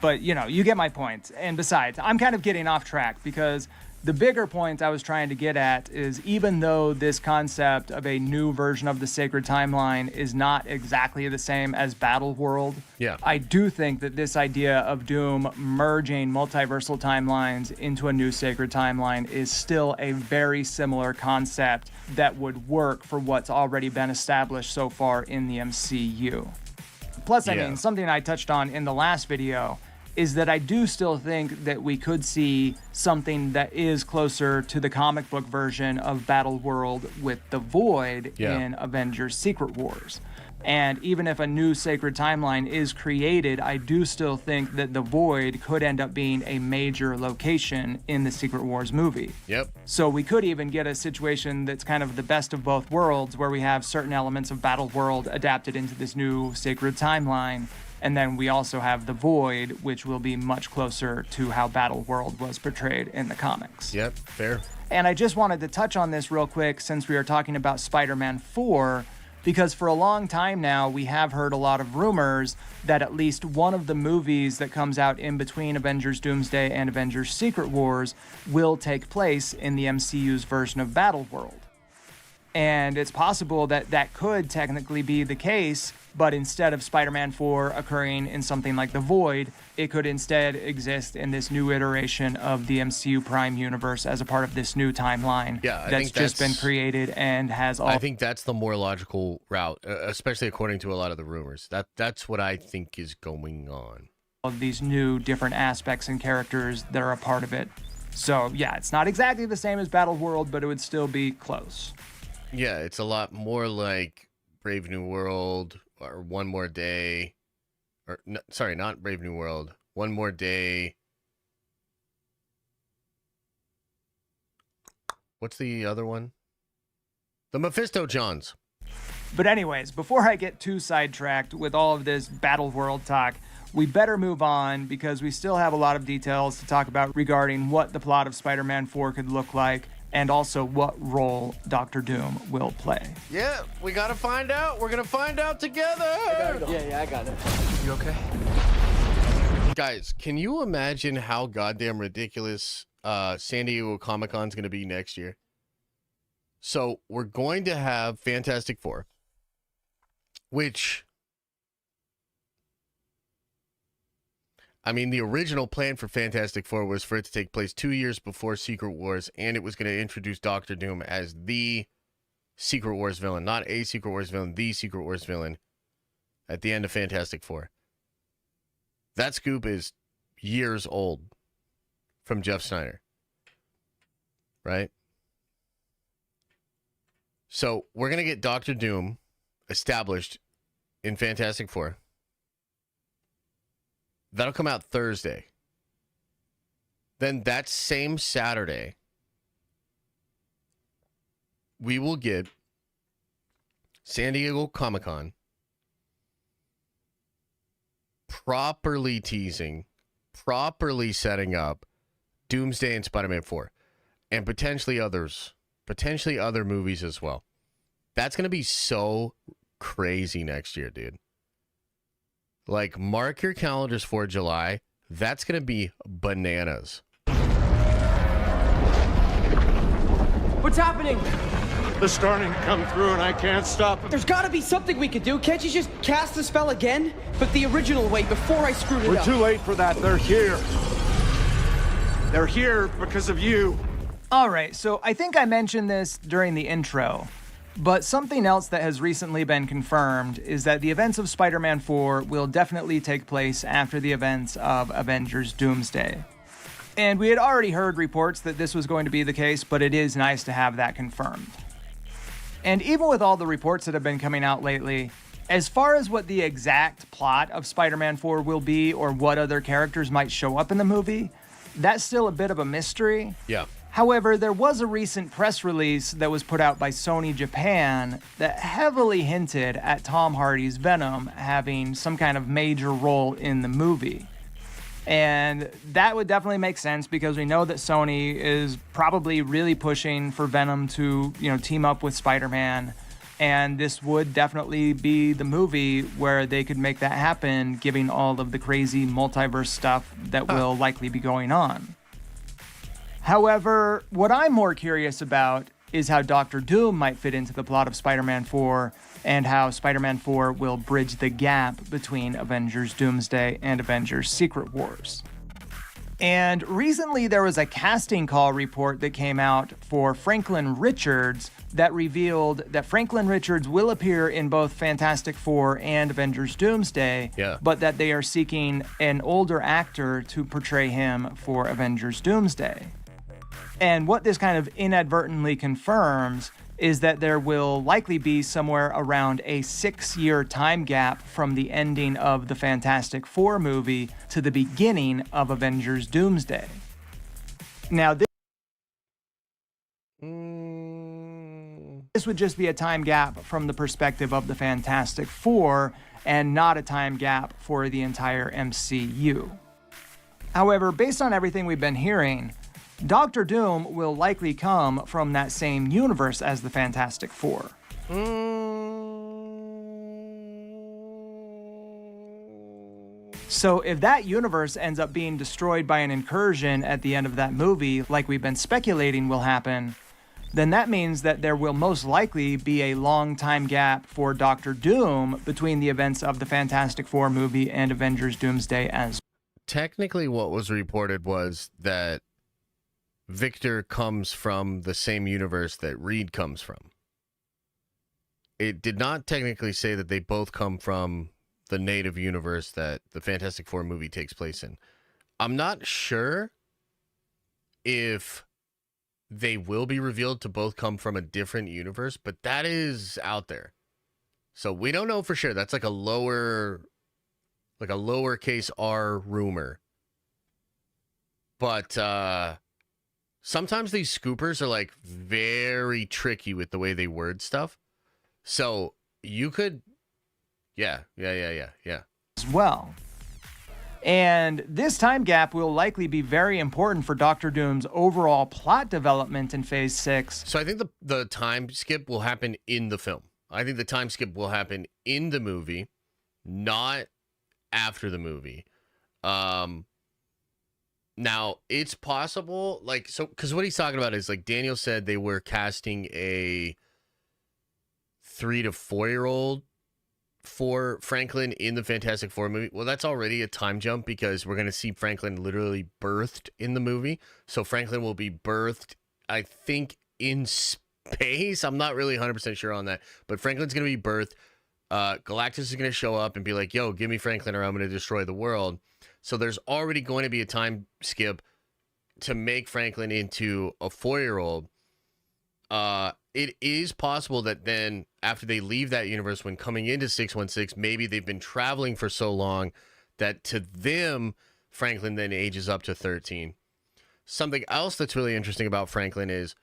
Speaker 6: But, you know, you get my point. And besides, I'm kind of getting off track because The bigger point I was trying to get at is even though this concept of a new version of the Sacred Timeline is not exactly the same as Battleworld, I do think that this idea of Doom merging multiversal timelines into a new Sacred Timeline is still a very similar concept that would work for what's already been established so far in the MCU. Plus, I mean, something I touched on in the last video is that I do still think that we could see something that is closer to the comic book version of Battleworld with the Void in Avengers Secret Wars. And even if a new Sacred Timeline is created, I do still think that the Void could end up being a major location in the Secret Wars movie. So we could even get a situation that's kind of the best of both worlds, where we have certain elements of Battleworld adapted into this new Sacred Timeline, and then we also have the Void, which will be much closer to how Battleworld was portrayed in the comics.
Speaker 1: Fair.
Speaker 6: And I just wanted to touch on this real quick since we were talking about Spider-Man 4, because for a long time now, we have heard a lot of rumors that at least one of the movies that comes out in between Avengers Doomsday and Avengers Secret Wars will take place in the MCU's version of Battleworld. And it's possible that that could technically be the case, but instead of Spider-Man 4 occurring in something like the Void, it could instead exist in this new iteration of the MCU Prime Universe as a part of this new timeline that's just been created and has all...
Speaker 1: I think that's the more logical route, especially according to a lot of the rumors. That's what I think is going on.
Speaker 6: Of these new different aspects and characters that are a part of it. So yeah, it's not exactly the same as Battleworld, but it would still be close.
Speaker 1: Yeah, it's a lot more like Brave New World or One More Day. Or, no, sorry, not Brave New World. One More Day. What's the other one? The Mephisto Johns.
Speaker 6: But anyways, before I get too sidetracked with all of this Battleworld talk, we better move on because we still have a lot of details to talk about regarding what the plot of Spider-Man 4 could look like, and also what role Doctor Doom will play.
Speaker 1: Yeah, we gotta find out. We're gonna find out together.
Speaker 8: Yeah, I got it.
Speaker 1: You okay? Guys, can you imagine how goddamn ridiculous San Diego Comic-Con is gonna be next year? So we're going to have Fantastic Four, which, I mean, the original plan for Fantastic Four was for it to take place 2 years before Secret Wars, and it was going to introduce Doctor Doom as the Secret Wars villain. Not a Secret Wars villain, the Secret Wars villain at the end of Fantastic Four. That scoop is years old from Jeff Snyder. Right? So we're going to get Doctor Doom established in Fantastic Four. That'll come out Thursday. Then that same Saturday, we will get San Diego Comic-Con properly teasing, properly setting up Doomsday and Spider-Man 4, and potentially other movies as well. That's going to be so crazy next year, dude. Like, mark your calendars for July. That's going to be bananas.
Speaker 8: What's happening?
Speaker 10: They're starting to come through and I can't stop them.
Speaker 8: There's gotta be something we could do. Can't you just cast the spell again? But the original way, before I screwed it up.
Speaker 10: We're too late for that. They're here. They're here because of you.
Speaker 6: All right, so I think I mentioned this during the intro, but something else that has recently been confirmed is that the events of Spider-Man 4 will definitely take place after the events of Avengers Doomsday. And we had already heard reports that this was going to be the case, but it is nice to have that confirmed. And even with all the reports that have been coming out lately, as far as what the exact plot of Spider-Man 4 will be or what other characters might show up in the movie, that's still a bit of a mystery.
Speaker 1: Yeah.
Speaker 6: However, there was a recent press release that was put out by Sony Japan that heavily hinted at Tom Hardy's Venom having some kind of major role in the movie. And that would definitely make sense because we know that Sony is probably really pushing for Venom to, team up with Spider-Man. And this would definitely be the movie where they could make that happen, given all of the crazy multiverse stuff that will likely be going on. However, what I'm more curious about is how Doctor Doom might fit into the plot of Spider-Man 4 and how Spider-Man 4 will bridge the gap between Avengers Doomsday and Avengers Secret Wars. And recently there was a casting call report that came out for Franklin Richards that revealed that Franklin Richards will appear in both Fantastic Four and Avengers Doomsday, but that they are seeking an older actor to portray him for Avengers Doomsday. And what this kind of inadvertently confirms is that there will likely be somewhere around a 6-year time gap from the ending of the Fantastic Four movie to the beginning of Avengers Doomsday. Now, this would just be a time gap from the perspective of the Fantastic Four and not a time gap for the entire MCU. However, based on everything we've been hearing, Doctor Doom will likely come from that same universe as the Fantastic Four. So if that universe ends up being destroyed by an incursion at the end of that movie, like we've been speculating will happen, then that means that there will most likely be a long time gap for Doctor Doom between the events of the Fantastic Four movie and Avengers Doomsday as well.
Speaker 1: Technically, what was reported was that Victor comes from the same universe that Reed comes from. It did not technically say that they both come from the native universe that the Fantastic Four movie takes place in. I'm not sure if they will be revealed to both come from a different universe, but that is out there. So we don't know for sure. That's like a lowercase r rumor. But sometimes these scoopers are like very tricky with the way they word stuff. So you could, yeah.
Speaker 6: As well. And this time gap will likely be very important for Doctor Doom's overall plot development in Phase 6.
Speaker 1: So I think the time skip will happen in the film. I think the time skip will happen in the movie, not after the movie. Now, it's possible, like, so, because what he's talking about is, like, Daniel said they were casting a 3 to 4-year-old for Franklin in the Fantastic Four movie. Well, that's already a time jump because we're going to see Franklin literally birthed in the movie. So Franklin will be birthed, I think, in space. I'm not really 100% sure on that, but Franklin's going to be birthed. Galactus is going to show up and be like, yo, give me Franklin or I'm going to destroy the world. So there's already going to be a time skip to make Franklin into a 4-year-old. It is possible that then after they leave that universe, when coming into 616, maybe they've been traveling for so long that to them, Franklin then ages up to 13. Something else that's really interesting about Franklin is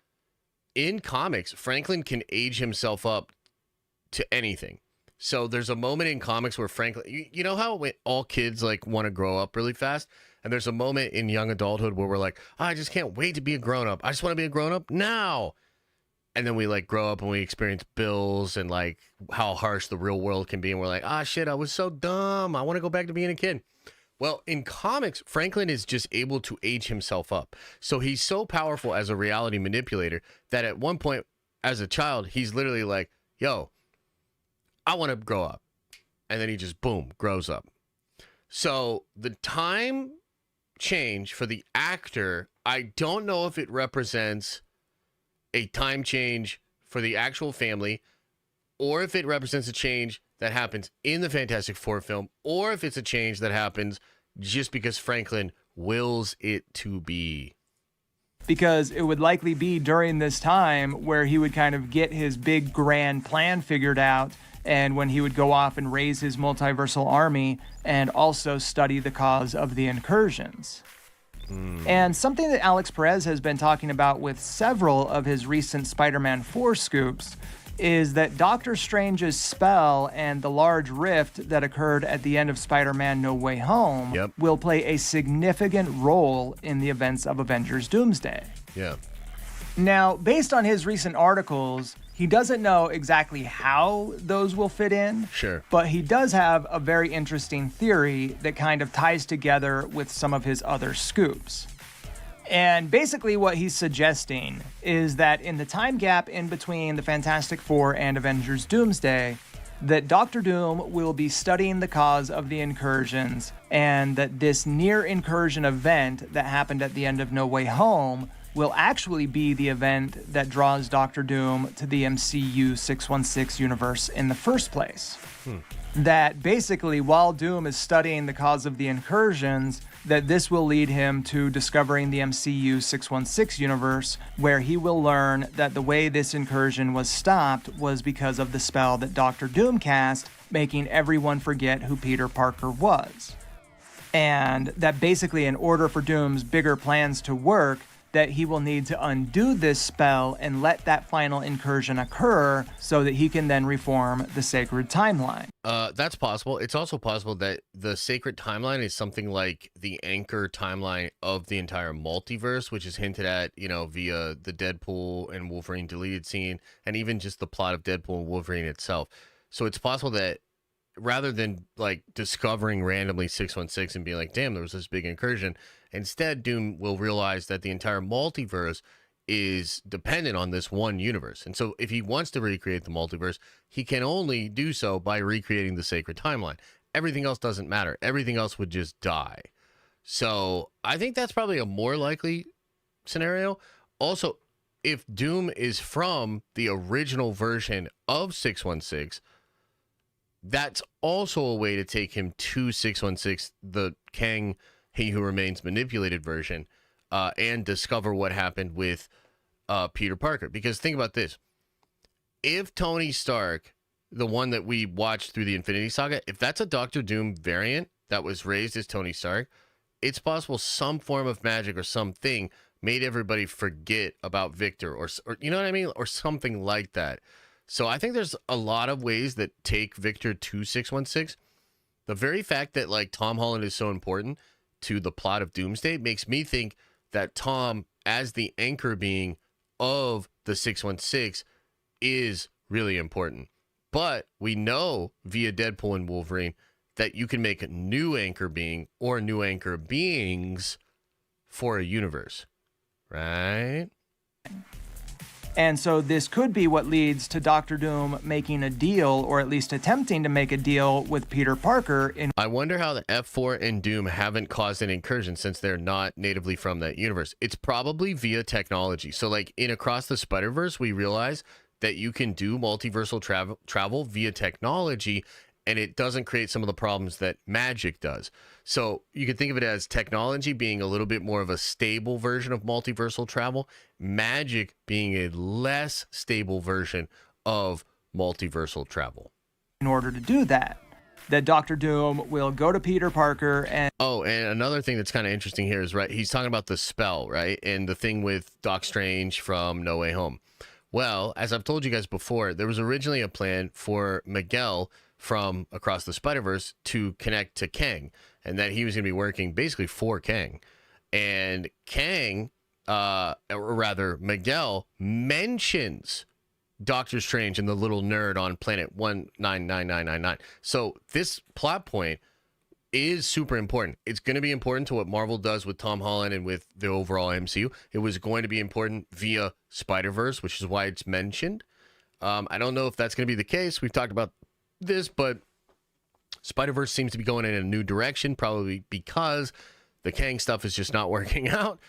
Speaker 1: in comics, Franklin can age himself up to anything. So there's a moment in comics where Franklin, you know how all kids like want to grow up really fast? And there's a moment in young adulthood where we're like, oh, I just can't wait to be a grown-up. I just want to be a grown-up now. And then we like grow up and we experience bills and like how harsh the real world can be. And we're like, ah, shit, I was so dumb. I want to go back to being a kid. Well, in comics, Franklin is just able to age himself up. So he's so powerful as a reality manipulator that at one point as a child, he's literally like, yo, I want to grow up. And then he just, boom, grows up. So the time change for the actor, I don't know if it represents a time change for the actual family, or if it represents a change that happens in the Fantastic Four film, or if it's a change that happens just because Franklin wills it to be.
Speaker 6: Because it would likely be during this time where he would kind of get his big grand plan figured out, and when he would go off and raise his multiversal army and also study the cause of the incursions. And something that Alex Perez has been talking about with several of his recent Spider-Man 4 scoops is that Doctor Strange's spell and the large rift that occurred at the end of Spider-Man No Way Home will play a significant role in the events of Avengers Doomsday.
Speaker 1: Yeah.
Speaker 6: Now, based on his recent articles, he doesn't know exactly how those will fit in.
Speaker 1: Sure.
Speaker 6: But he does have a very interesting theory that kind of ties together with some of his other scoops. And basically what he's suggesting is that in the time gap in between the Fantastic Four and Avengers Doomsday, that Doctor Doom will be studying the cause of the incursions, and that this near incursion event that happened at the end of No Way Home will actually be the event that draws Doctor Doom to the MCU 616 universe in the first place. That basically, while Doom is studying the cause of the incursions, that this will lead him to discovering the MCU 616 universe, where he will learn that the way this incursion was stopped was because of the spell that Doctor Doom cast, making everyone forget who Peter Parker was. And that basically, in order for Doom's bigger plans to work, that he will need to undo this spell and let that final incursion occur so that he can then reform the sacred timeline.
Speaker 1: That's possible. It's also possible that the sacred timeline is something like the anchor timeline of the entire multiverse, which is hinted at, via the Deadpool and Wolverine deleted scene, and even just the plot of Deadpool and Wolverine itself. So it's possible that rather than like discovering randomly 616 and being like, damn, there was this big incursion, instead Doom will realize that the entire multiverse is dependent on this one universe. And so if he wants to recreate the multiverse, he can only do so by recreating the sacred timeline. Everything else doesn't matter. Everything else would just die. So I think that's probably a more likely scenario. Also, if Doom is from the original version of 616, that's also a way to take him to 616, the Kang, He Who Remains manipulated version, and discover what happened with Peter Parker. Because think about this. If Tony Stark, the one that we watched through the Infinity Saga, if that's a Doctor Doom variant that was raised as Tony Stark, it's possible some form of magic or something made everybody forget about Victor, or you know what I mean? Or something like that. So I think there's a lot of ways that take Victor to 616. The very fact that like Tom Holland is so important to the plot of Doomsday makes me think that Tom, as the anchor being of the 616, is really important. But we know via Deadpool and Wolverine that you can make a new anchor being or new anchor beings for a universe, right?
Speaker 6: And so this could be what leads to Doctor Doom making a deal, or at least attempting to make a deal with Peter Parker.
Speaker 1: I wonder how the F4 and Doom haven't caused an incursion since they're not natively from that universe. It's probably via technology. So like in Across the Spider-Verse, we realize that you can do multiversal travel via technology, and it doesn't create some of the problems that magic does. So you can think of it as technology being a little bit more of a stable version of multiversal travel, magic being a less stable version of multiversal travel.
Speaker 6: In order to do that Dr. Doom will go to Peter Parker and...
Speaker 1: Oh, and another thing that's kind of interesting here is, right, he's talking about the spell, right? And the thing with Doc Strange from No Way Home. Well, as I've told you guys before, there was originally a plan for Miguel from Across the Spider-Verse to connect to Kang, and that he was going to be working basically for Kang. And Kang, or rather Miguel, mentions Doctor Strange and the little nerd on planet 199999. So this plot point is super important. It's going to be important to what Marvel does with Tom Holland and with the overall MCU. It was going to be important via Spider-Verse, which is why it's mentioned. I don't know if that's going to be the case. We've talked about this, but Spider-Verse seems to be going in a new direction, probably because the Kang stuff is just not working out.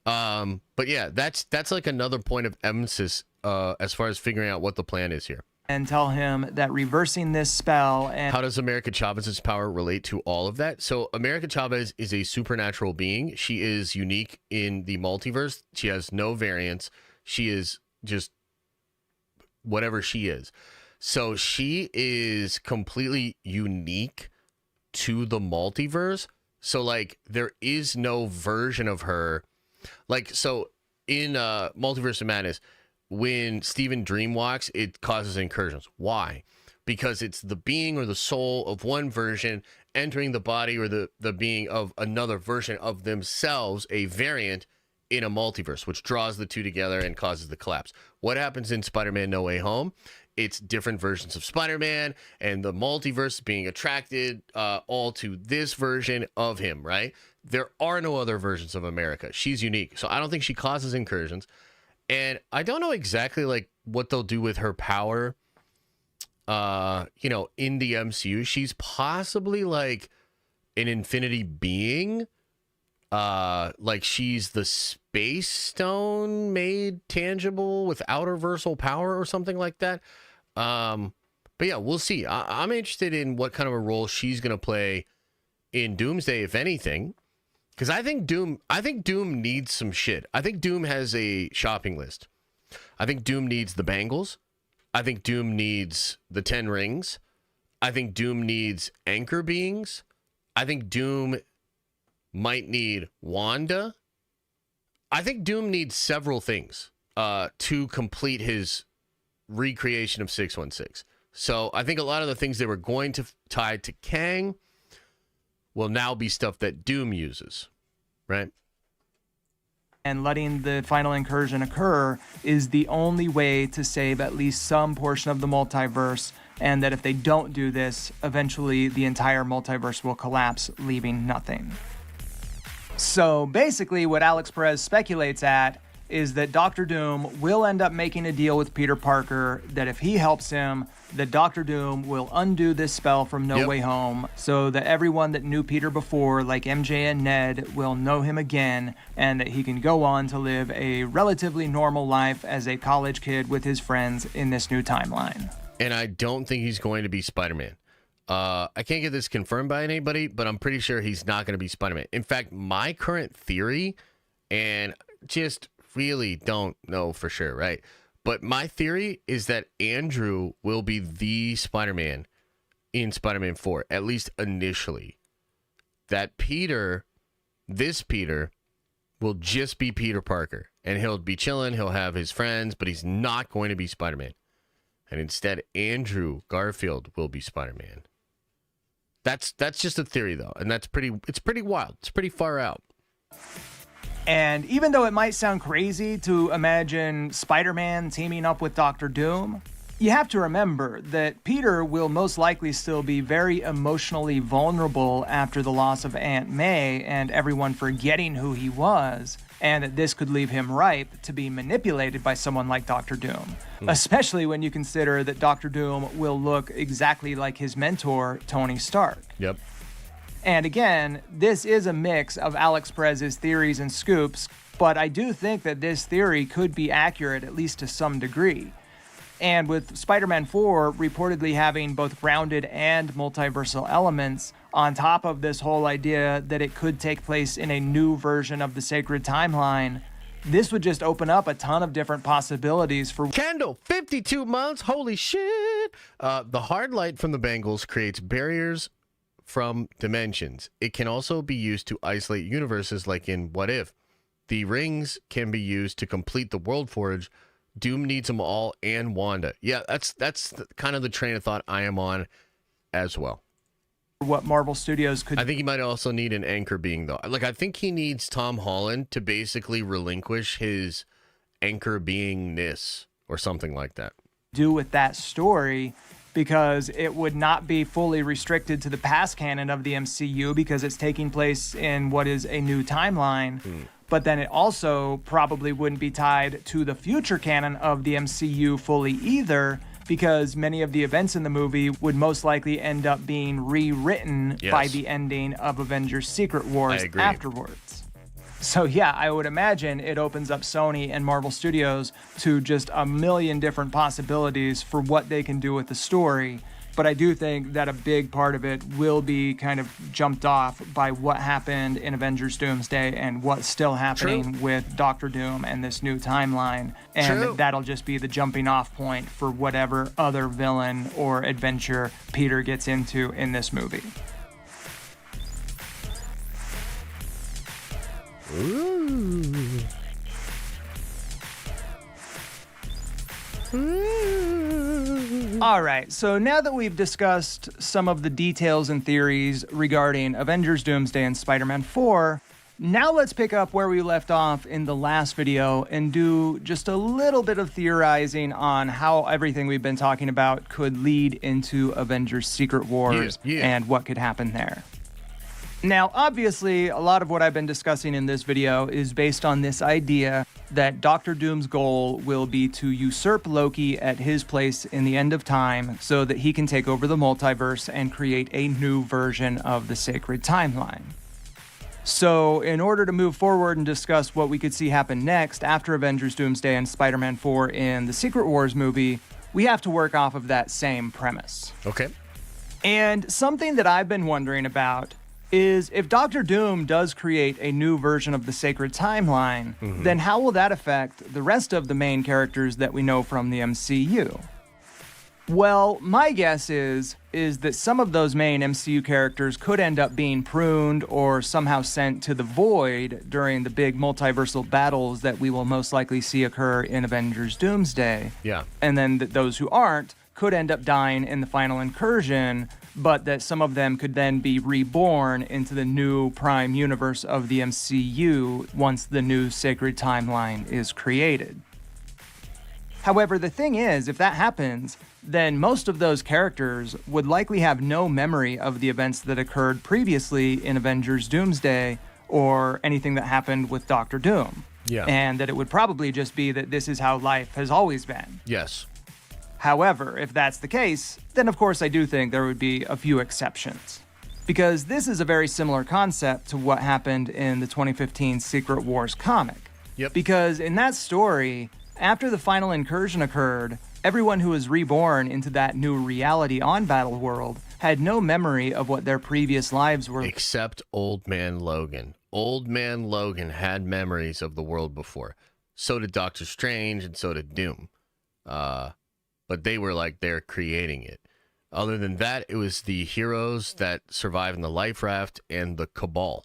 Speaker 1: But yeah, that's like another point of emphasis as far as figuring out what the plan is here.
Speaker 6: And tell him that reversing this spell and...
Speaker 1: How does America Chavez's power relate to all of that? So America Chavez is a supernatural being. She is unique in the multiverse. She has no variants. She is just whatever she is. So she is completely unique to the multiverse. So like there is no version of her. Like, so in Multiverse of Madness, when Steven dreamwalks, it causes incursions. Why? Because it's the being or the soul of one version entering the body or the being of another version of themselves, a variant in a multiverse, which draws the two together and causes the collapse. What happens in Spider-Man No Way Home? It's different versions of Spider-Man and the multiverse being attracted all to this version of him, right? there are no other versions of America. She's unique. So I don't think she causes incursions. And I don't know exactly like what they'll do with her power, you know, in the MCU. She's possibly like an infinity being. Like she's the space stone made tangible with outer versal power or something like that. But yeah, we'll see. I'm interested in what kind of a role she's going to play in Doomsday, if anything. Because I think Doom needs some shit. I think Doom has a shopping list. I think Doom needs the bangles. I think Doom needs the 10 rings. I think Doom needs anchor beings. I think Doom might need Wanda. I think Doom needs several things to complete his recreation of 616. So I think a lot of the things they were going to tie to Kang will now be stuff that Doom uses, right?
Speaker 6: And letting the final incursion occur is the only way to save at least some portion of the multiverse, and that if they don't do this, eventually the entire multiverse will collapse, leaving nothing. So basically what Alex Perez speculates at is that Doctor Doom will end up making a deal with Peter Parker that if he helps him, that Doctor Doom will undo this spell from No Way Home, so that everyone that knew Peter before, like MJ and Ned, will know him again, and that he can go on to live a relatively normal life as a college kid with his friends in this new timeline.
Speaker 1: And I don't think he's going to be Spider-Man. I can't get this confirmed by anybody, but I'm pretty sure he's not going to be Spider-Man. In fact, my current theory, and just really don't know for sure, right? But my theory is that Andrew will be the Spider-Man in Spider-Man 4, at least initially. That Peter, this Peter, will just be Peter Parker. And he'll be chilling, he'll have his friends, but he's not going to be Spider-Man. And instead, Andrew Garfield will be Spider-Man. That's just a theory, though. And it's pretty wild. It's pretty far out.
Speaker 6: And even though it might sound crazy to imagine Spider-Man teaming up with Doctor Doom, you have to remember that Peter will most likely still be very emotionally vulnerable after the loss of Aunt May and everyone forgetting who he was, and that this could leave him ripe to be manipulated by someone like Doctor Doom, especially when you consider that Doctor Doom will look exactly like his mentor, Tony Stark.
Speaker 1: Yep.
Speaker 6: And again, this is a mix of Alex Perez's theories and scoops, but I do think that this theory could be accurate, at least to some degree. And with Spider-Man 4 reportedly having both grounded and multiversal elements, on top of this whole idea that it could take place in a new version of the sacred timeline, this would just open up a ton of different possibilities for...
Speaker 1: Kendall, 52 months, holy shit! The hard light from the bangles creates barriers from dimensions. It can also be used to isolate universes like in What If. The rings can be used to complete the World Forge. Doom needs them all and Wanda. Yeah, that's kind of the train of thought I am on as well.
Speaker 6: What Marvel Studios could...
Speaker 1: I think he might also need an anchor being, though. Like, I think he needs Tom Holland to basically relinquish his anchor beingness or something like that.
Speaker 6: Do with that story, because it would not be fully restricted to the past canon of the MCU because it's taking place in what is a new timeline. But then it also probably wouldn't be tied to the future canon of the MCU fully either, because many of the events in the movie would most likely end up being rewritten by the ending of Avengers Secret Wars afterwards. So yeah, I would imagine it opens up Sony and Marvel Studios to just a million different possibilities for what they can do with the story. But I do think that a big part of it will be kind of jumped off by what happened in Avengers Doomsday and what's still happening with Doctor Doom and this new timeline. And that'll just be the jumping off point for whatever other villain or adventure Peter gets into in this movie.
Speaker 1: Ooh.
Speaker 6: All right, so now that we've discussed some of the details and theories regarding Avengers Doomsday and Spider-Man 4, now let's pick up where we left off in the last video and do just a little bit of theorizing on how everything we've been talking about could lead into Avengers Secret Wars and what could happen there. Now, obviously, a lot of what I've been discussing in this video is based on this idea that Doctor Doom's goal will be to usurp Loki at his place in the end of time so that he can take over the multiverse and create a new version of the sacred timeline. So, in order to move forward and discuss what we could see happen next after Avengers Doomsday and Spider-Man 4 in the Secret Wars movie, we have to work off of that same premise.
Speaker 1: Okay.
Speaker 6: And something that I've been wondering about is if Doctor Doom does create a new version of the sacred timeline, then how will that affect the rest of the main characters that we know from the MCU? Well, my guess is that some of those main MCU characters could end up being pruned or somehow sent to the void during the big multiversal battles that we will most likely see occur in Avengers Doomsday.
Speaker 1: Yeah.
Speaker 6: And then those who aren't could end up dying in the final incursion, but that some of them could then be reborn into the new prime universe of the MCU once the new sacred timeline is created. However, the thing is, if that happens, then most of those characters would likely have no memory of the events that occurred previously in Avengers Doomsday or anything that happened with Doctor Doom.
Speaker 1: Yeah.
Speaker 6: And that it would probably just be that this is how life has always been.
Speaker 1: Yes.
Speaker 6: However, if that's the case, then of course I do think there would be a few exceptions. Because this is a very similar concept to what happened in the 2015 Secret Wars comic.
Speaker 1: Yep.
Speaker 6: Because in that story, after the final incursion occurred, everyone who was reborn into that new reality on Battleworld had no memory of what their previous lives were.
Speaker 1: Except Old Man Logan. Old Man Logan had memories of the world before. So did Doctor Strange and so did Doom. But they were like, they're creating it. Other than that, it was the heroes that survived in the life raft and the Cabal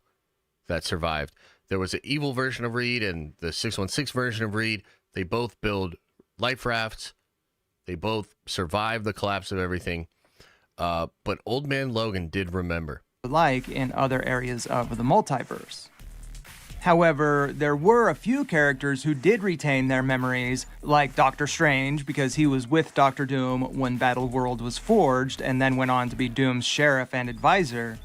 Speaker 1: that survived. There was an evil version of Reed and the 616 version of Reed. They both build life rafts. They both survived the collapse of everything. But Old Man Logan did remember.
Speaker 6: Like in other areas of the multiverse. However, there were a few characters who did retain their memories, like Doctor Strange, because he was with Doctor Doom when Battleworld was forged, and then went on to be Doom's sheriff and advisor.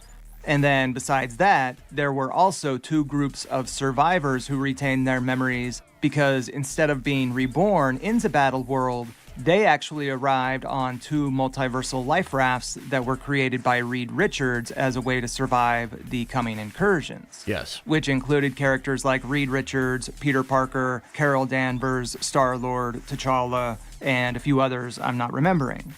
Speaker 6: And then, besides that, there were also two groups of survivors who retained their memories, because instead of being reborn into Battleworld, they actually arrived on two multiversal life rafts that were created by Reed Richards as a way to survive the coming incursions.
Speaker 1: Yes.
Speaker 6: Which included characters like Reed Richards, Peter Parker, Carol Danvers, Star-Lord, T'Challa, and a few others I'm not remembering.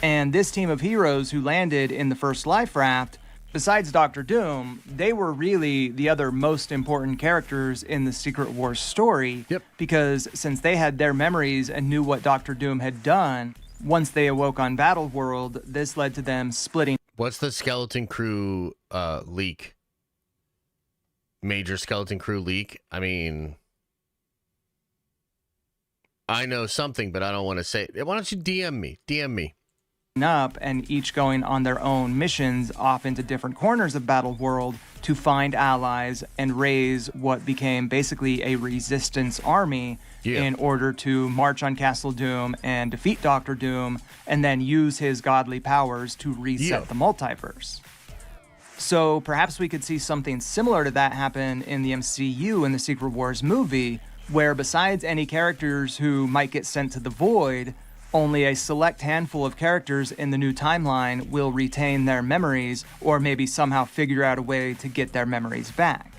Speaker 6: And this team of heroes who landed in the first life raft, besides Doctor Doom, they were really the other most important characters in the Secret Wars story.
Speaker 1: Yep.
Speaker 6: Because since they had their memories and knew what Doctor Doom had done, once they awoke on Battleworld, this led to them splitting.
Speaker 1: What's the Skeleton Crew leak? Major Skeleton Crew leak? I mean, I know something, but I don't want to say it. Why don't you DM me? DM me.
Speaker 6: Up and each going on their own missions off into different corners of Battleworld to find allies and raise what became basically a resistance army in order to march on Castle Doom and defeat Doctor Doom and then use his godly powers to reset the multiverse. So perhaps we could see something similar to that happen in the MCU in the Secret Wars movie, where besides any characters who might get sent to the void, only a select handful of characters in the new timeline will retain their memories or maybe somehow figure out a way to get their memories back.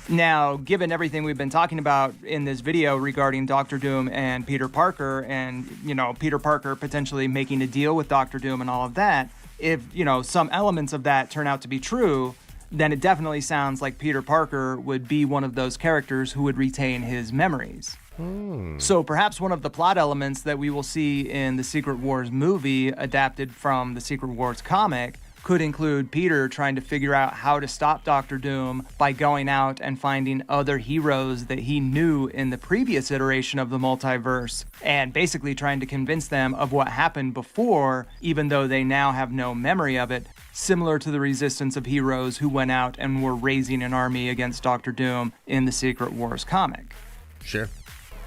Speaker 6: Now, given everything we've been talking about in this video regarding Doctor Doom and Peter Parker and, Peter Parker potentially making a deal with Doctor Doom and all of that, if, some elements of that turn out to be true, then it definitely sounds like Peter Parker would be one of those characters who would retain his memories. So perhaps one of the plot elements that we will see in the Secret Wars movie adapted from the Secret Wars comic could include Peter trying to figure out how to stop Doctor Doom by going out and finding other heroes that he knew in the previous iteration of the multiverse and basically trying to convince them of what happened before, even though they now have no memory of it, similar to the resistance of heroes who went out and were raising an army against Doctor Doom in the Secret Wars comic.
Speaker 1: Sure.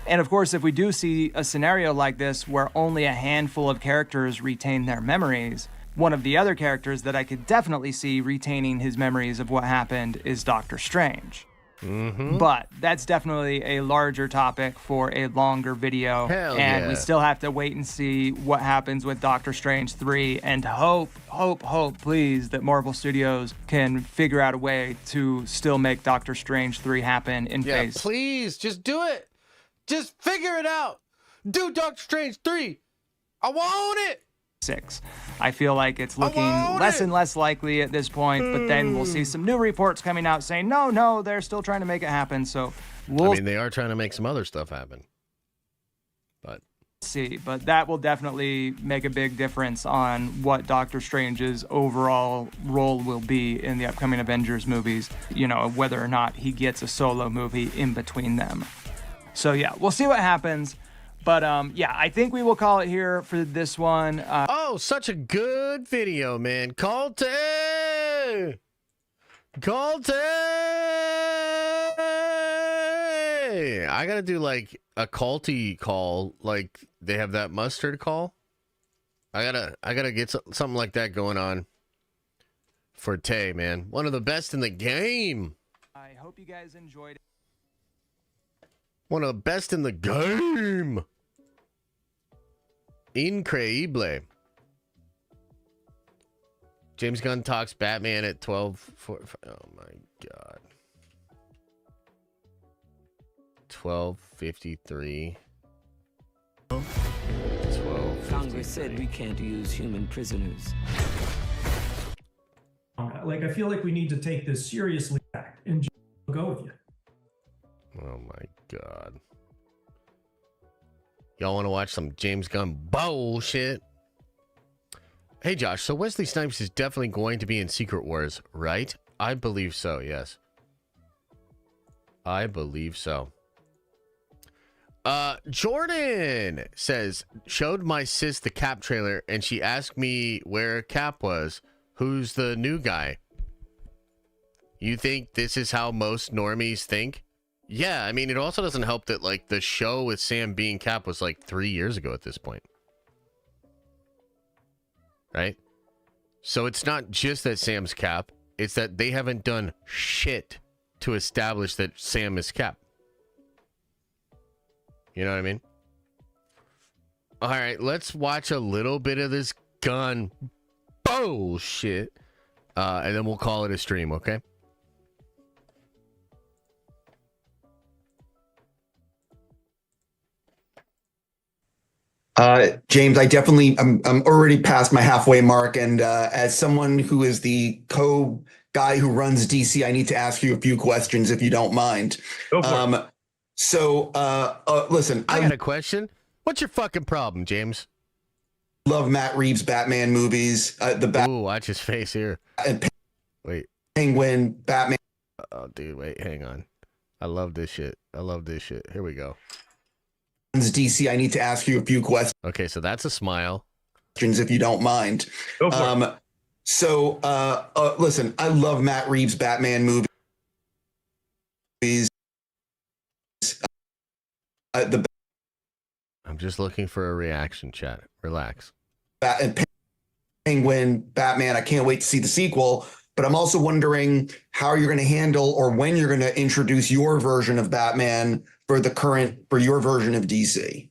Speaker 6: And of course, if we do see a scenario like this where only a handful of characters retain their memories, One of the other characters that I could definitely see retaining his memories of what happened is Doctor Strange. But that's definitely a larger topic for a longer video.
Speaker 1: Hell
Speaker 6: and
Speaker 1: yeah.
Speaker 6: we still have to wait and see what happens with Doctor Strange 3 and hope, please, that Marvel Studios can figure out a way to still make Doctor Strange 3 happen in phase.
Speaker 1: Please, just do it. Just figure it out. Do Doctor Strange 3. I want it.
Speaker 6: 6. I feel like it's looking less and less likely at this point, but then we'll see some new reports coming out saying, no, they're still trying to make it happen. So we'll
Speaker 1: they are trying to make some other stuff happen. But
Speaker 6: see. But that will definitely make a big difference on what Doctor Strange's overall role will be in the upcoming Avengers movies, whether or not he gets a solo movie in between them. So yeah, we'll see what happens. But I think we will call it here for this one.
Speaker 1: Such a good video, man. Calte! I gotta do like a culty call, like they have that mustard call. I gotta get something like that going on for Tay, man. One of the best in the game.
Speaker 6: I hope you guys enjoyed it.
Speaker 1: One of the best in the game. Increíble. James Gunn talks Batman at 12. Oh my God. 12:53. 12:53.
Speaker 12: Congress said we can't use human prisoners.
Speaker 13: Like, I feel like we need to take this seriously and go with you.
Speaker 1: Oh my God. Y'all want to watch some James Gunn bullshit? Hey Josh, so Wesley Snipes is definitely going to be in Secret Wars, right? I believe so, yes. I believe so. Jordan says, showed my sis the Cap trailer and she asked me where Cap was. Who's the new guy? You think this is how most normies think? Yeah, I mean, it also doesn't help that, like, the show with Sam being Cap was, like, 3 years ago at this point. Right? So it's not just that Sam's Cap. It's that they haven't done shit to establish that Sam is Cap. You know what I mean? All right, let's watch a little bit of this Gunn bullshit. And then we'll call it a stream, okay?
Speaker 14: James, I'm already past my halfway mark, and as someone who is the guy who runs DC, I need to ask you a few questions if you don't mind.
Speaker 1: Go for it.
Speaker 14: Listen,
Speaker 1: I got a question. What's your fucking problem, James?
Speaker 14: Love Matt Reeves' Batman movies.
Speaker 1: Ooh, watch his face here. Wait.
Speaker 14: Penguin, Batman.
Speaker 1: Oh, dude, wait, hang on. I love this shit. Here we go.
Speaker 14: DC, I need to ask you a few questions.
Speaker 1: Okay, so that's a smile.
Speaker 14: If you don't mind.
Speaker 1: Go for
Speaker 14: it. Listen, I love Matt Reeves' Batman movies.
Speaker 1: I'm just looking for a reaction, chat. Relax.
Speaker 14: Penguin, Batman. I can't wait to see the sequel. But I'm also wondering how you're going to handle, or when you're going to introduce your version of Batman for your version of DC.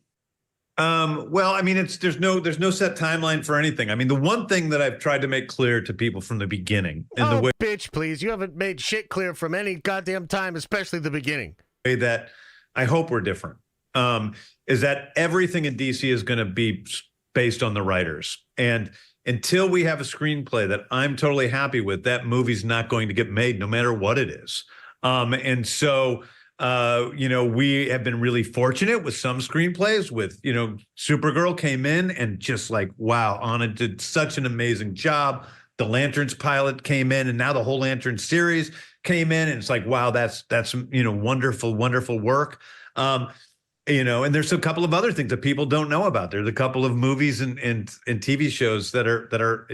Speaker 15: Well, I mean, there's no set timeline for anything. I mean, the one thing that I've tried to make clear to people from the beginning, and the way,
Speaker 1: bitch, please, you haven't made shit clear from any goddamn time, especially the beginning.
Speaker 15: That I hope we're different. Is that everything in DC is going to be based on the writers, and until we have a screenplay that I'm totally happy with, that movie's not going to get made, no matter what it is. And so, we have been really fortunate with some screenplays. With Supergirl came in and just like, wow, Anna did such an amazing job. The Lanterns pilot came in, and now the whole Lantern series came in, and it's like, wow, that's wonderful, wonderful work. And there's a couple of other things that people don't know about. There's a couple of movies and TV shows that are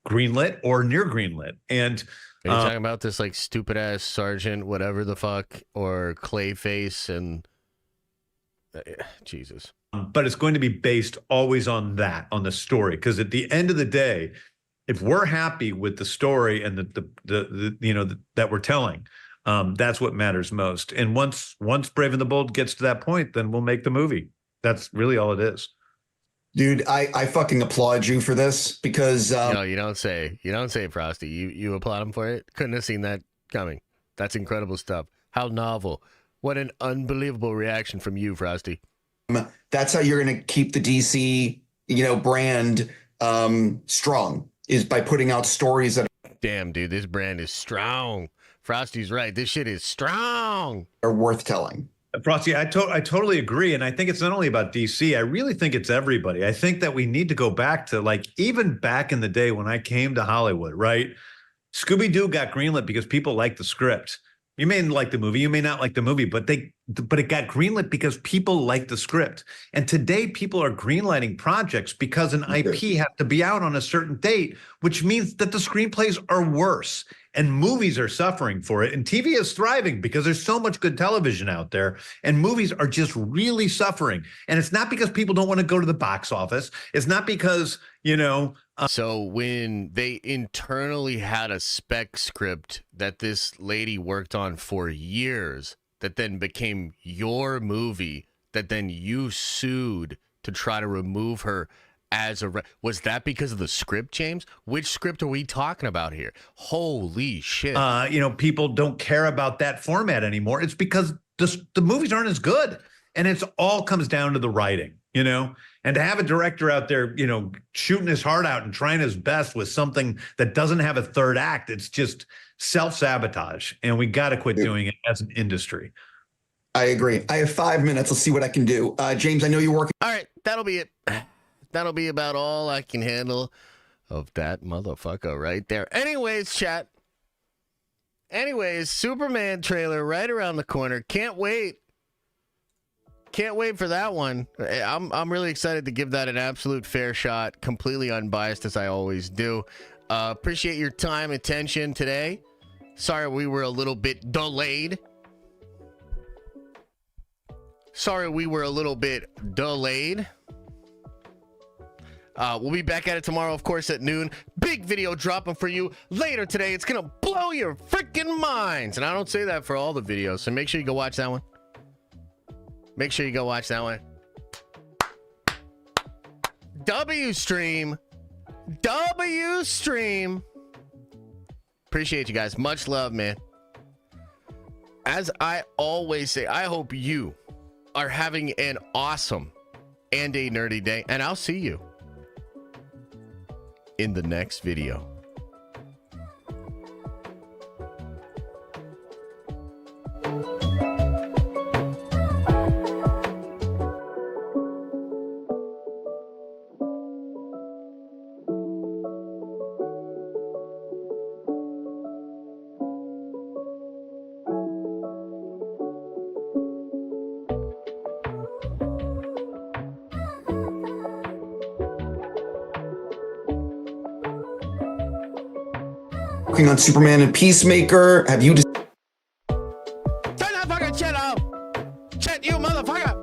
Speaker 15: greenlit or near greenlit. And
Speaker 1: are you talking about this like stupid ass Sergeant whatever the fuck or Clayface and Jesus.
Speaker 15: But it's going to be based always on that, on the story. Because at the end of the day, if we're happy with the story and that we're telling, that's what matters most. And once Brave and the Bold gets to that point, then we'll make the movie. That's really all it is.
Speaker 14: Dude, I fucking applaud you for this because
Speaker 1: no, you don't say, Frosty. You applaud him for it. Couldn't have seen that coming. That's incredible stuff. How novel. What an unbelievable reaction from you, Frosty.
Speaker 14: That's how you're going to keep the DC, brand strong, is by putting out stories that
Speaker 1: damn, dude, this brand is strong. Frosty's right. This shit is strong.
Speaker 14: Are worth telling.
Speaker 15: Frosty, I totally agree. And I think it's not only about DC. I really think it's everybody. I think that we need to go back to even back in the day when I came to Hollywood, right? Scooby-Doo got greenlit because people liked the script. You may like the movie, you may not like the movie, but it got greenlit because people like the script. And today people are greenlighting projects because an IP has to be out on a certain date, which means that the screenplays are worse and movies are suffering for it. And TV is thriving because there's so much good television out there and movies are just really suffering. And it's not because people don't want to go to the box office. It's not because,
Speaker 1: so when they internally had a spec script that this lady worked on for years, that then became your movie, that then you sued to try to remove her as a... Was that because of the script, James? Which script are we talking about here? Holy shit.
Speaker 15: People don't care about that format anymore. It's because the movies aren't as good. And it's all comes down to the writing, and to have a director out there, shooting his heart out and trying his best with something that doesn't have a third act, it's just self-sabotage. And we got to quit doing it as an industry.
Speaker 14: I agree. I have 5 minutes. Let's see what I can do. James, I know you're working.
Speaker 1: All right. That'll be it. That'll be about all I can handle of that motherfucker right there. Anyways, chat. Superman trailer right around the corner. Can't wait. Can't wait for that one. I'm really excited to give that an absolute fair shot, completely unbiased as I always do. Appreciate your time, attention today. Sorry we were a little bit delayed. We'll be back at it tomorrow, of course, at noon. Big video dropping for you later today. It's going to blow your freaking minds. And I don't say that for all the videos, so make sure you go watch that one. W-Stream. Appreciate you guys. Much love, man. As I always say, I hope you are having an awesome and a nerdy day. And I'll see you in the next video.
Speaker 14: On Superman and Peacemaker. Have you
Speaker 1: Turn that fucking shit off! Shit, you motherfucker!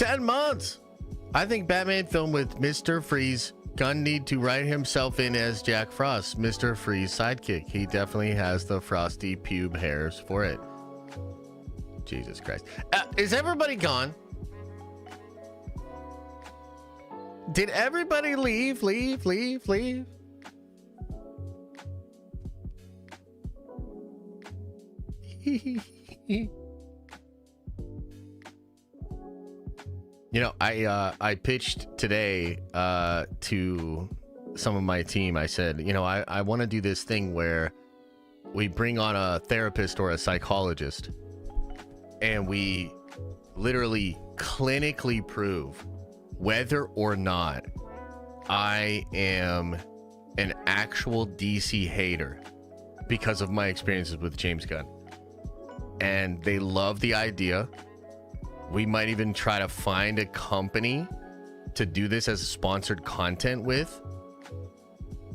Speaker 1: 10 months. I think Batman film with Mr. Freeze. Gunn need to write himself in as Jack Frost, Mr. Freeze sidekick. He definitely has the frosty pube hairs for it. Jesus Christ. Is everybody gone? Did everybody leave? You know, I pitched today to some of my team. I said, you know, I want to do this thing where we bring on a therapist or a psychologist and we literally clinically prove whether or not I am an actual DC hater because of my experiences with James Gunn. And they love the idea. We might even try to find a company to do this as sponsored content with.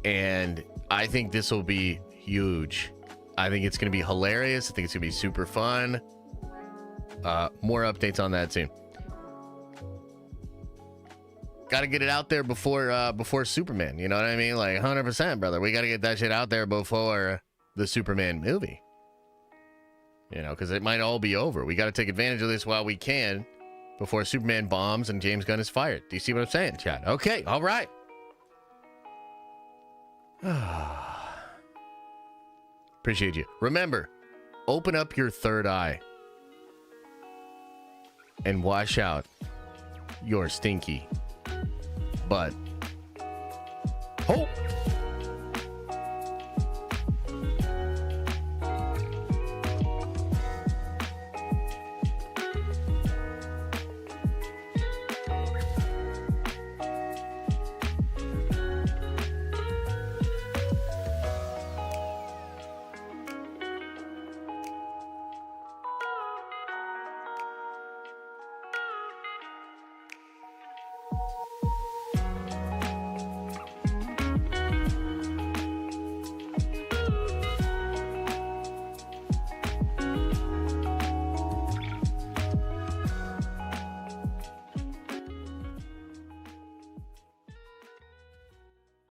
Speaker 1: And I think this will be huge. I think it's going to be hilarious. I think it's going to be super fun. More updates on that soon. Got to get it out there before Superman. You know what I mean? Like 100%, brother. We got to get that shit out there before the Superman movie. You know, because it might all be over. We got to take advantage of this while we can before Superman bombs and James Gunn is fired. Do you see what I'm saying, Chad? Okay, all right. Appreciate you. Remember, open up your third eye and wash out your stinky butt. Hope.